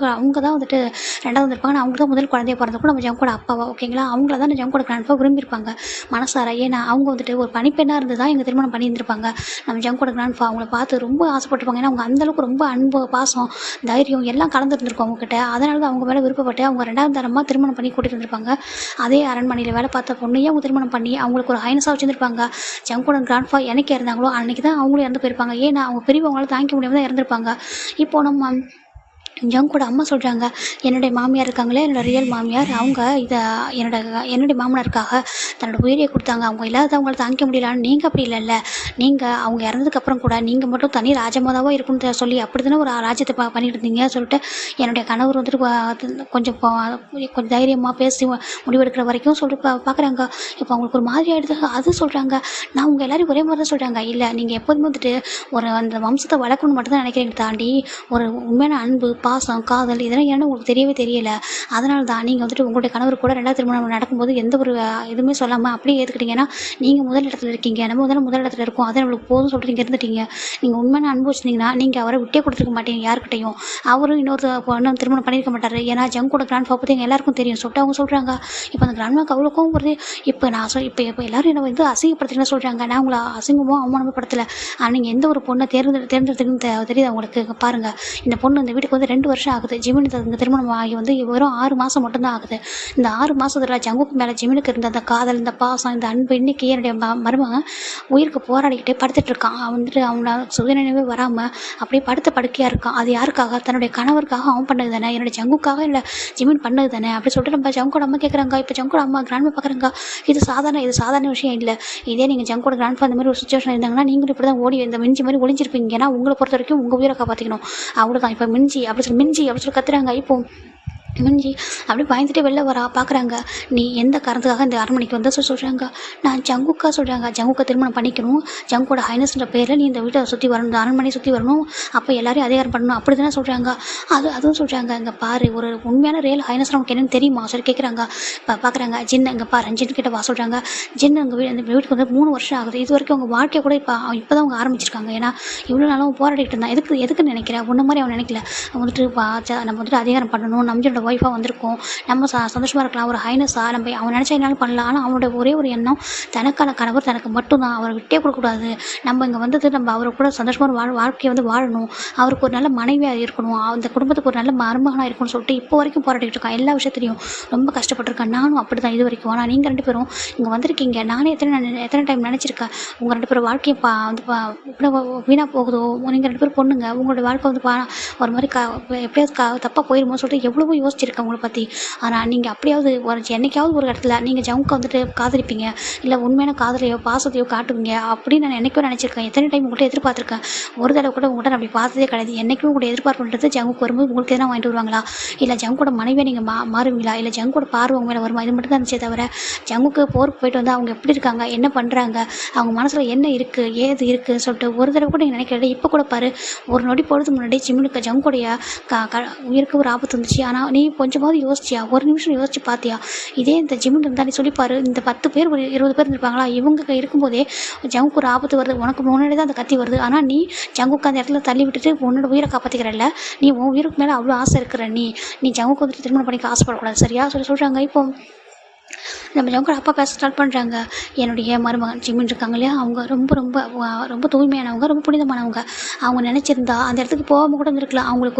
தான் வந்துட்டு ரெண்டாவது வந்திருப்பாங்க. அவங்களுக்கு தான் முதல் குழந்தைய பிறந்தப்போ நம்ம ஜங்கோட அப்பாவா ஓகேங்களா. அவங்கள தான் ஜங்கோட கிராண்ட்பா விரும்பியிருப்பாங்க மனசார. ஏன்னா அவங்க வந்துட்டு ஒரு பனிப்பெண்ணாக இருந்து தான் எங்கள் திருமணம் பண்ணியிருந்திருப்பாங்க. நம்ம ஜங்கோட கிராண்ட்பா அவங்கள பார்த்து ரொம்ப ஆசைப்பட்டிருப்பாங்க. ஏன்னா அவங்க அந்தளவுக்கு ரொம்ப அன்பு, பாசம், தைரியம் எல்லாம் கலந்துருந்துருக்கும் அவங்ககிட்ட. அதனால தான் அவங்க மேலே விருப்பப்பட்டு அவங்க ரெண்டாவது தரமாக திருமணம் பண்ணி கூட்டிகிட்டு இருந்திருப்பாங்க. அதே அரண்மனையில் வேலை பார்த்த பொண்ணையே அவங்க திருமணம் பண்ணி அவங்களுக்கு ஒரு ஹைனஸாக வச்சுருந்துருப்பாங்க. ஜங்கோட கிராண்ட்பா என்னைக்கு இருந்தாங்களோ அன்றைக்கி தான் அவங்களும் இறந்து போயிருப்பாங்க. ஏன்னா அவங்க பெரியவங்களால தாங்கிக்க முடியாமல் தான் இறந்துருப்பாங்க. இப்போ நம்ம ஜங்கோட அம்மா சொல்கிறாங்க, என்னுடைய மாமியார் இருக்காங்களே என்னோட ரியல் மாமியார், அவங்க இதை என்னுடைய மாமனாருக்காக தன்னோட உயிரியை கொடுத்தாங்க. அவங்க இல்லாதவங்களை தாங்கிக்க முடியலான்னு. நீங்கள் அப்படி இல்லைல்ல, நீங்கள் அவங்க இறந்ததுக்கப்புறம் கூட நீங்கள் மட்டும் தனி ராஜமாதாவாக இருக்குன்னு சொல்லி அப்படி தானே ஒரு ராஜ்யத்தை பண்ணிட்டு இருந்தீங்க சொல்லிட்டு என்னுடைய கணவர் வந்துட்டு கொஞ்சம் தைரியமாக பேசி முடிவெடுக்கிற வரைக்கும் சொல்லிட்டு பார்க்குறாங்க. இப்போ அவங்களுக்கு ஒரு மாதிரி ஆகிடுது. அது சொல்கிறாங்க, நான் உங்கள் எல்லோரும் ஒரே மாதிரி தான் சொல்கிறாங்க. இல்லை நீங்கள் எப்போதுமே வந்துட்டு ஒரு அந்த வம்சத்தை வளர்க்கணும்னு மட்டும் தான் நினைக்கிறீங்க, தாண்டி ஒரு உண்மையான அன்பு, பாசம், காதல் இதெல்லாம் ஏன்னு உங்களுக்கு தெரியவே தெரியல. அதனால தான் நீங்க வந்துட்டு உங்களுடைய கணவர் கூட 2வது திருமணம் நடக்கும்போது எந்த ஒரு இதுவுமே சொல்லாம அப்படியே ஏத்துக்கிட்டீங்கன்னா, நீங்க முதல் இடத்துல இருக்கீங்க. நம்ம தானே முதல் இடத்துல இருக்கோம். அது நம்மளுக்கு போதும்னு சொல்லிட்டு நீங்க இருந்துட்டீங்க. நீங்க உண்மையான அன்பு வச்சிருந்தீங்கன்னா, நீங்க அவர விட்டே குடுத்துருக்க மாட்டீங்க யார்கிட்டயும். அவரும் இன்னொரு பொண்ண திருமணம் பண்ணியிருக்க மாட்டாரு. ஏன்னா ஜங்கோட கிராண்ட்ஃபா பத்தி எங்க எல்லாருக்கும் தெரியும் சொல்லிட்டு அவங்க சொல்றாங்க. இப்ப அந்த கிராண்ட்மாக்கு அவ்வளோ கோவம் வருது. இப்ப நான் இப்ப எல்லாரும் என்ன வந்து அசிங்கப்படுத்துறீங்கன்னு சொல்றாங்க. நான் உங்கள அசிங்கமோ, அவமானமோ படுத்தல. ஆனா நீங்க எந்த ஒரு பொண்ண தேர்ந்தெடுத்தீங்கன்னு தெரியுதா உங்களுக்கு? இங்க பாருங்க. இந்த பொண்ணு இந்த வீட்டுக்கு வந்து 2 வருஷம் ஆகுது. ஜிமின் இங்க திருமணம் ஆகி வந்து வெறும் 6 மாசம் மட்டும் தான் ஆகுது. இந்த 6 மாசத்துல ஜங்குக்கு மேல ஜிமினுக்கு இருந்த அந்த காதல், இந்த பாசம், இந்த அன்பு இன்னைக்கு என்னுடைய மருமகன் உயிருக்கு போராடிக்கிட்டே படுத்துட்டு இருக்கான். அவன் வந்துட்டு அவன சுயநினைவே வராம அப்படியே படுத்த படுக்கையா இருக்கான். அது யாருக்காக? தன்னுடைய கணவருக்காக அவன் பண்ணது தானே, என்னுடைய ஜங்குக்காக இல்ல ஜிமின் பண்ணது தானே அப்படி சொல்லிட்டு நம்ம ஜங்கோட அம்மா கேட்குறாங்க. இப்போ ஜங்கோட அம்மா கிராண்ட்மா பார்க்குறாங்க. இது சாதாரண விஷயம் இல்லை. இதே நீங்கள் ஜங்கோட கிராண்ட்ஃபா இந்த மாதிரி ஒரு சுச்சுவேஷன் இருந்தாங்கன்னா நீங்களும் இப்படி தான் ஓடி இந்த மிஞ்சி மாதிரி ஒளிஞ்சிருப்பீங்க. ஏன்னா உங்களை பொறுத்த வரைக்கும் உங்கள் உயிரை காப்பாற்றிக்கணும். அவ்வளோதான். இப்போ மிஞ்சி அப்படி சொல்லி கத்துறாங்க. இப்போ மிஞ்சி அப்படியே பயந்துட்டே வெளில வரா. பார்க்குறாங்க. நீ எந்த காரணத்துக்காக இந்த அரண்மனைக்கு வந்து சொல்கிறாங்க. நான் ஜங்குக்கா சொல்கிறாங்க. ஜங்குக்கா திருமணம் பண்ணிக்கணும். ஜங்கோட ஹைனஸ்ன்ற பேரில் நீ இந்த வீட்டை சுற்றி வரணும், இந்த அரண்மனையை சுற்றி வரணும். அப்போ எல்லாரையும் அதிகாரம் பண்ணணும் அப்படி தானே சொல்கிறாங்க. அதுவும் சொல்கிறாங்க. இங்கே பாரு, ஒரு உண்மையான ரியல் ஹைனஸ் நமக்கு என்னன்னு தெரியுமா சொல்லி கேட்குறாங்க. இப்போ பார்க்குறாங்க. ஜின் இங்கே பாரு, ஜின் கிட்ட வா சொல்கிறாங்க. ஜின் உங்கள் இந்த வீட்டுக்கு வந்து 3 வருஷம் ஆகுது. இது வரைக்கும் அவங்க வாழ்க்கையை கூட இப்போ தான் அவங்க ஆரம்பிச்சிருக்காங்க. ஏன்னா இவ்வளோ நாளும் போராடிட்டு இருந்தான். எதுக்குன்னு நினைக்கிறேன். ஒன்று மாதிரி அவன் நினைக்கல. வந்துட்டு நம்ம வந்துட்டு அதிகாரம் பண்ணணும், நம்மளோட ஒய்ஃபாக வந்திருக்கோம், நம்ம சந்தோஷமாக இருக்கலாம், ஒரு ஹைனஸாக நம்ம அவன் நினச்சா என்னாலும் பண்ணலாம். ஆனால் அவனோட ஒரே ஒரு எண்ணம் தனக்கான கணவர் தனக்கு மட்டும்தான். அவரை விட்டே கொடுக்கக்கூடாது. நம்ம இங்கே வந்தது நம்ம அவரை கூட சந்தோஷமான வாழ்க்கையை வந்து வாழணும். அவருக்கு ஒரு நல்ல மனைவியாக இருக்கணும், அந்த குடும்பத்துக்கு ஒரு நல்ல மருமகனாக இருக்கணும்னு சொல்லிட்டு இப்போ வரைக்கும் போராடிட்டு இருக்கான். எல்லா விஷயத்துலையும் ரொம்ப கஷ்டப்பட்டிருக்கேன். நானும் அப்படி தான் இது வரைக்கும். ஆனால் நீங்கள் 2 பேரும் இங்கே வந்திருக்கீங்க. நானே எத்தனை டைம் நினச்சிருக்கேன் உங்கள் 2 பேரும் வாழ்க்கையை வீணாக போகுதோ, நீங்கள் 2 பேரும் பொண்ணுங்க, உங்களுடைய வாழ்க்கை வந்து ஒரு மாதிரி எப்படியாவது தப்பாக போயிருமோ சொல்லிட்டு எவ்வளவோ யோசிச்சிருக்கேன் உங்களை பற்றி. ஆனால் நீங்கள் அப்படியாவது என்னைக்காவது ஒரு இடத்துல நீங்கள் ஜவுக்க வந்துட்டு காதலிப்பீங்க, இல்லை உண்மையான காதலையோ பாசத்தையோ காட்டுவீங்க அப்படின்னு நான் என்னைக்கும் நினச்சிருக்கேன். எத்தனை டைம் உங்கள்கிட்ட எதிர்பார்த்துருக்கேன். ஒரு தடவை கூட உங்கள்கிட்ட நான் அப்படி பார்த்ததே கிடையாது. என்றைக்கும் உங்களுடைய எதிர்பார்ப்புன்றது ஜங்குக்கு வரும்போது உங்களுக்கு எதனா வாங்கிட்டு வருவாங்களா, இல்லை ஜங்கோட மனைவியை நீங்கள் மாறுவீங்களா, இல்லை ஜங்கோட பார்வை உங்க மேலே வருமா, இது மட்டும் தான் இருந்துச்சே தவிர ஜங்குக்கு போருக்கு போயிட்டு வந்து அவங்க எப்படி இருக்காங்க, என்ன பண்ணுறாங்க, அவங்க மனசில் என்ன இருக்குது, ஏது இருக்குதுன்னு சொல்லிட்டு ஒரு தடவை கூட நீங்கள் நினைக்கிறேன். இப்போ கூட பாரு, ஒரு நொடி பொழுது முன்னாடி ஜிம்முக்கு ஜங்கோடைய உயிருக்கு ஒரு ஆபத்து வந்துச்சு. ஆனால் நீ கொஞ்சமாவது யோசிச்சியா, ஒரு நிமிஷம் யோசிச்சு பார்த்தியா? இதே இந்த ஜிம்முன்னு இருந்தால் நீ சொல்லிப்பாரு, இந்த 10 பேர் ஒரு 20 பேர் இருப்பாங்களா, இவங்க இருக்கும்போதே ஜங்குக்கு ஒரு ஆபத்து வருது, உனக்கு முன்னாடி தான் அந்த கத்தி வருது. ஆனால் நீ ஜங்குக்கு அந்த இடத்துல தள்ளி விட்டுட்டு உன்னோட உயிரை காப்பாற்றிக்கிறல்ல, நீ உன் உயிருக்கு மேலே அவ்வளோ ஆசை இருக்கிற நீ ஜங்குக்கு வந்துட்டு திருமணம் பண்ணிக்க ஆசைப்படக்கூடாது, சரியா சொல்கிறாங்க. இப்போ நம்ம ஜங்கோட அப்பா பேச ஸ்டார்ட் பண்ணுறாங்க. என்னுடைய மருமகன் ஜிம்மின் இருக்காங்க இல்லையா, அவங்க ரொம்ப ரொம்ப ரொம்ப தூய்மையானவங்க, ரொம்ப புனிதமானவங்க. அவங்க நினச்சிருந்தா அந்த இடத்துக்கு போகாமல் கூட இருந்திருக்கலாம். அவங்களுக்கு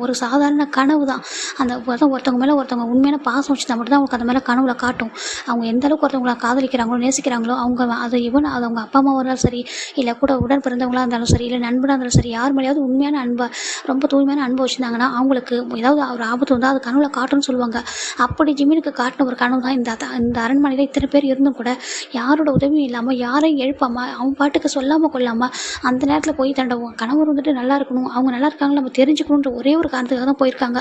ஒரு சாதாரண கனவு தான். அந்த ஒருத்தவங்க மேலே ஒருத்தவங்க உண்மையான பாசம் வச்சுருந்தா மட்டும் தான் அவங்களுக்கு அந்த மேலே கனவுல காட்டும். அவங்க எந்த அளவுக்கு ஒருத்தவங்களை காதலிக்கிறாங்களோ நேசிக்கிறாங்களோ அவங்க அது அது அவங்க அப்பா அம்மாவாக இருந்தாலும் சரி, இல்லை கூட உடன் பிறந்தவங்களாக இருந்தாலும் சரி, இல்லை நண்பனாக இருந்தாலும் சரி, யார் மேலேயாவது உண்மையான அன்பை ரொம்ப தூய்மையான அன்பை வச்சுருந்தாங்கன்னா அவங்களுக்கு ஏதாவது ஒரு ஆபத்து வந்தால் அது கனவுல காட்டுன்னு சொல்லுவாங்க. அப்படி ஜிம்மினுக்கு காட்டின ஒரு கனவு தான் இந்த அரண்மனையில் இத்தனை பேர் இருந்தும் கூட யாரோட உதவியும் இல்லாமல், யாரையும் எழுப்பாமல், அவன் பாட்டுக்கு சொல்லாமல் கொள்ளாமல் அந்த நேரத்தில் போய் தன்னோட கணவர் வந்துட்டு நல்லா இருக்கணும், அவங்க நல்லா இருக்காங்க நம்ம தெரிஞ்சுக்கணுன்ற ஒரே ஒரு காரணத்துக்காக தான் போயிருக்காங்க.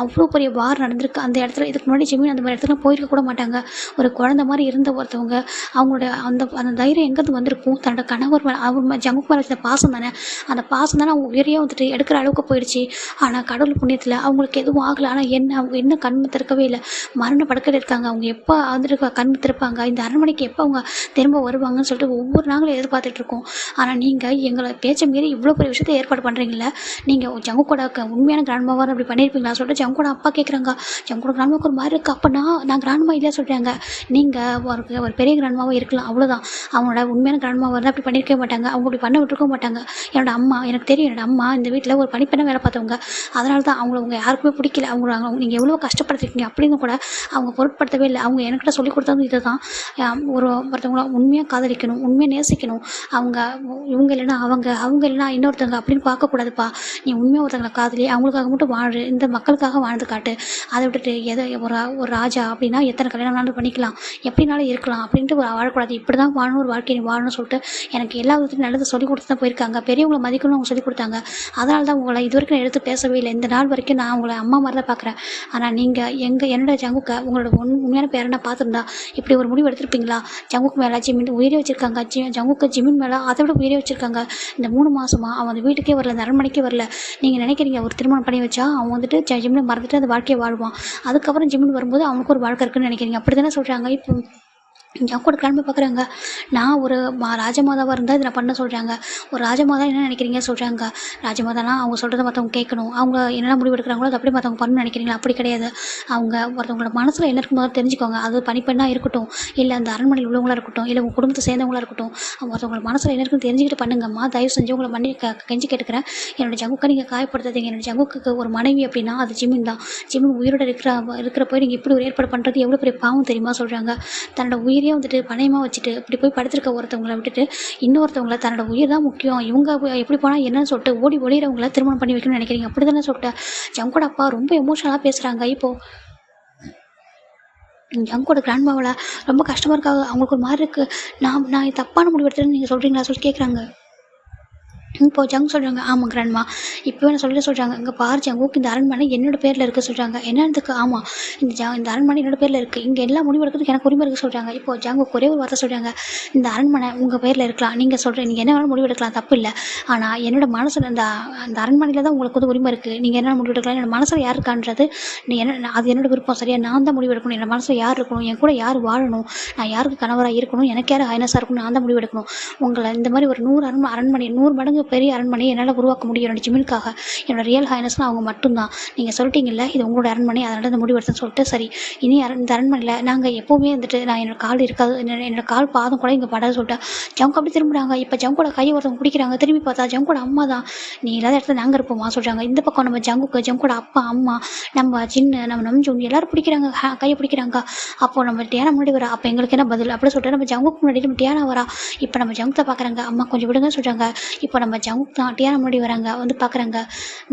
அவ்வளோ பெரிய வார் நடந்திருக்கு அந்த இடத்துல. இதுக்கு முன்னாடி ஜிம்மின் அந்த மாதிரி இடத்துல போயிருக்க கூட மாட்டாங்க. ஒரு குழந்தை மாதிரி இருந்த ஒருத்தவங்க அவங்களோட அந்த தைரியம் எங்கேருந்து வந்திருக்கும்? தன்னோட கணவர் அவர் ஜங்குக்கு மேலே வச்ச பாசம் தானே, அந்த பாசம் தானே அவங்க உயிரியே வந்துட்டு எடுக்கிற அளவுக்கு போயிடுச்சு. ஆனால் கடவுள் புண்ணியத்தில் அவங்களுக்கு எதுவும் ஆகலை. ஆனால் அவங்க என்ன கண் திறக்கவே இல்லை, மரண படுக்கையில் இருக்காங்க. அவங்க எப்போ வந்துட்டு கண் திறப்பாங்க, இந்த அரண்மனைக்கு எப்போ அவங்க திரும்ப வருவாங்கன்னு சொல்லிட்டு ஒவ்வொரு நாங்களும் எதிர்பார்த்துட்டு இருக்கோம். ஆனால் நீங்கள் எங்களை பேச்சை மீறி இவ்வளோ பெரிய விஷயத்தை ஏற்பாடு பண்ணுறீங்களே, நீங்கள் ஜங்குக்கோட உண்மையான கிராண்ட்மாவாக அப்படி பண்ணியிருப்பீங்களா சொல்லிட்டு ஜங்கோட அப்பா கேட்குறாங்க. ஜங்கோட கிராண்ட்மாவுக்கு ஒரு மாதிரி இருக்குது. அப்போ நான் கிராண்ட்மா இல்லையா சொல்கிறாங்க. நீங்கள் ஒரு பெரிய கிராண்ட்மாவாக இருக்கலாம், அவ்வளோதான். அவங்களோட உண்மையான கிராண்ட்மாவாக இருந்தால் அப்படி பண்ணியிருக்கவே மாட்டாங்க, அவங்க அப்படி பண்ண விட்டுருக்க மாட்டாங்க. என்னோட அம்மா எனக்கு தெரியும், என்னோட அம்மா இந்த வீட்டில் ஒரு பணிப்பெண்ணாக வேலை பார்த்தவங்க. அதனால தான் அவங்க யாருக்குமே பிடிக்கல. அவங்க நீங்கள் எவ்வளோ கஷ்டப்படுத்திருக்கீங்க அப்படின்னு கூட அவங்க பொருட்படுத்தவே இல்லை. அவங்க எனக்கிட்ட சொல்லி கொடுத்தது இது தான். ஒருத்தவங்கள உண்மையாக காதலிக்கணும், உண்மையாக நேசிக்கணும். இவங்க இல்லைன்னா அவங்க இல்லைன்னா இன்னொருத்தவங்க அப்படின்னு பார்க்கக்கூடாதுப்பா. நீ உண்மையாக ஒருத்தவங்களை காதலி, அவங்களுக்காக மட்டும் வாழு, இந்த மக்களுக்காக வாழ்ந்து காட்டு. அதை விட்டுட்டு ஒரு ராஜா அப்படின்னா எத்தனை கல்யாணம் பண்ணிக்கலாம், எப்படினாலும் இருக்கலாம் அப்படின்ட்டு வாழக்கூடாது. இப்படி தான் வாழணும், ஒரு வாழ்க்கையை வாழணும்னு சொல்லிட்டு எனக்கு எல்லா விதத்தையும் நல்லது சொல்லிக் கொடுத்து தான் போயிருக்காங்க. பெரியவங்களை மதிக்கணும்னு அவங்க சொல்லிக் கொடுத்தாங்க. அதனால தான் உங்களை இது வரைக்கும் எடுத்து பேசவே இல்லை. இந்த நாள் வரைக்கும் நான் உங்களை அம்மா மாதிரி தான் பார்க்குறேன். ஆனால் நீங்கள் என்னோட ஜங்குக்க உங்களோட உண்மையான பேரண்டா யாருன்னா பார்த்துருந்தா இப்படி ஒரு முடிவு எடுத்திருப்பீங்களா? ஜங்குக்கு மேலே ஜிமின் உயிரே வச்சுருக்காங்க. ஜங்குக்கு ஜிமின் மேலே அதை விட உயிரே வச்சுருக்காங்க. இந்த 3 மாதமா அவன் அந்த வீட்டுக்கே வரல, அந்த அரண்மனைக்கே வரல. நீங்கள் நினைக்கிறீங்க ஒரு திருமணம் பண்ணி வச்சா அவன் வந்துட்டு ஜிமினை மறந்துட்டு அந்த வாழ்க்கையை வாழ்வான், அதுக்கப்புறம் ஜிமின் வரும்போது அவனுக்கு ஒரு வாழ்க்கை இருக்குன்னு நினைக்கிறீங்க? அப்படி தானே சொல்கிறாங்க. இப்போ ஜங்கோட கிளம்பி பார்க்குறாங்க. நான் ஒரு ராஜமாதாவாக இருந்தால் இதை நான் பண்ண சொல்கிறாங்க. ஒரு ராஜமாதா என்ன நினைக்கிறீங்க சொல்கிறாங்க. ராஜமாதாலாம் அவங்க சொல்கிறத மற்றவங்க கேட்கணும், அவங்க என்னெல்லாம் முடிவு எடுக்கிறாங்களோ அது அப்படியே மற்றவங்க பண்ணணும்னு நினைக்கிறீங்களா? அப்படி கிடையாது. அவங்க ஒருத்தவங்களோட மனசில் என்ன இருக்கும் போது தெரிஞ்சுக்கோங்க. அது பணிப்பெண்ணாக இருக்கட்டும், இல்லை அந்த அரண்மனையில் உள்ளவங்களாக இருக்கட்டும், இல்லை உங்கள் குடும்பத்தை சேர்ந்தவங்களாக இருக்கட்டும், ஒருத்தவங்களோட மனசில் என்ன இருக்குன்னு தெரிஞ்சுக்கிட்டு பண்ணுங்கம்மா. தயவு செஞ்சு உங்களை கெஞ்சி கேட்டுக்கிறேன். என்னோட ஜங்குக்கை நீங்கள் காயப்படுத்தாதீங்க. என்னோட ஜங்குக்கு ஒரு மனைவி அப்படின்னா அது ஜிமின் தான். ஜிமின் உயிரோட இருக்கிறப்போ நீங்கள் இப்படி ஒரு ஏற்பாடு பண்ணுறது எவ்வளோ பெரிய பாவம் தெரியுமா சொல்கிறாங்க. தன்னோட உயிரே வந்துட்டு பணயமாக வச்சுட்டு இப்படி போய் படுத்திருக்க ஒருத்தவங்களை விட்டுட்டு இன்னொருத்தவங்களை தன்னோட உயிர் தான் முக்கியம், இவங்க எப்படி போனால் என்னன்னு சொல்லிட்டு ஓடி ஒளிகிறவங்கள திருமணம் பண்ணி வைக்கணும்னு நினைக்கிறீங்க? அப்படி தானே சொல்லிட்டேன். ஜங்கோட அப்பா ரொம்ப எமோஷனலாக பேசுகிறாங்க. இப்போது ஜங்கோட கிராண்ட்மாவில் ரொம்ப கஷ்டமாக இருக்காங்க. அவங்களுக்கு ஒரு மாதிரி இருக்குது. நான் தப்பான முடிவு எடுத்துன்னு நீங்கள் சொல்கிறீங்களா சொல்லி கேட்குறாங்க. இப்போ ஜங்கு சொல்கிறாங்க, ஆமாம் கிராண்ட்மா. இப்போ என்ன சொல்கிறாங்க, இங்கே பாரு ஜங்குக்கு இந்த அரண்மனை என்னோட பேரில் இருக்குது சொல்கிறாங்க. என்னதுக்கு? ஆமாம், இந்த அரண்மனை என்னோட பேரில் இருக்குது, இங்கே எல்லா முடிவு எடுக்கிறதுக்கு எனக்கு உரிமை இருக்குது சொல்கிறாங்க. இப்போ ஜங்கு ஒரே ஒரு வார்த்தை சொல்கிறாங்க, இந்த அரண்மனை உங்கள் பேரில் இருக்கலாம், நீங்கள் நீங்கள் என்ன வேணாலும் முடிவு எடுக்கலாம், தப்பு இல்லை. ஆனால் என்னோட மனசில் அந்த அரண்மனையில் தான் உங்களுக்கு வந்து உரிமை இருக்குது, நீங்கள் என்ன முடிவு எடுக்கலாம். என்னோட மனசில் யார் இருக்கான்றது அது என்னோட விருப்பம், சரியா? நான் தான் முடிவு எடுக்கணும். என்னோட மனசில் யார் இருக்கணும், என் கூட யார் வாழணும், நான் யாருக்கு கணவராக இருக்கணும், எனக்கு யார் ஹைனஸாக இருக்கணும், நான் தான் முடிவு எடுக்கணும். உங்களை இந்த மாதிரி ஒரு 100 அரண்மனை 100 மடங்கு பெரிய அரண்மனையை என்னால் உருவாக்க முடியும் என்னோட ஜிமினுக்காக. என்னோட ரியல் ஹைனஸ்னால் அவங்க மட்டும்தான். நீங்கள் சொல்லிட்டீங்கல்ல இது உங்களோட அரண்மனை, அதனால இந்த முடிவு எடுத்துன்னு சொல்லிட்டு சரி, இனி இந்த அரண்மனையில் நாங்கள் எப்போவுமே வந்துட்டு நான் என்னோட கால் இருக்காது, என்னோட கால் பாதம் கூட இங்கே படாது சொல்லிட்டேன். ஜங்கு அப்படி திரும்புகிறாங்க. இப்போ ஜங்கோட கையை ஒருத்தவங்க பிடிக்கிறாங்க. திரும்பி பார்த்தா ஜங்கோட அம்மா தான். நீ இல்லாத இடத்துல நாங்கள் இருப்போமா சொல்கிறாங்க. இந்த பக்கம் நம்ம ஜங்கோட அப்பா அம்மா நம்ம சின்ன நம்ம நம்ஜூன் எல்லாரும் பிடிக்கிறாங்க, கையை பிடிக்கிறாங்க. அப்போது நம்ம டியானா முன்னாடி வரா. அப்போ எங்களுக்கு என்ன பதில் அப்படி சொல்லிட்டு நம்ம ஜங்குக்கு முன்னாடி நம்ம டியானா வரா. இப்போ நம்ம ஜங்குத்தை பார்க்குறாங்க. அம்மா கொஞ்சம் விடுங்க சொல்கிறாங்க. இப்போ நம்ம ஜங்கு டியானா முன்னாடி வராங்க, வந்து பார்க்குறாங்க.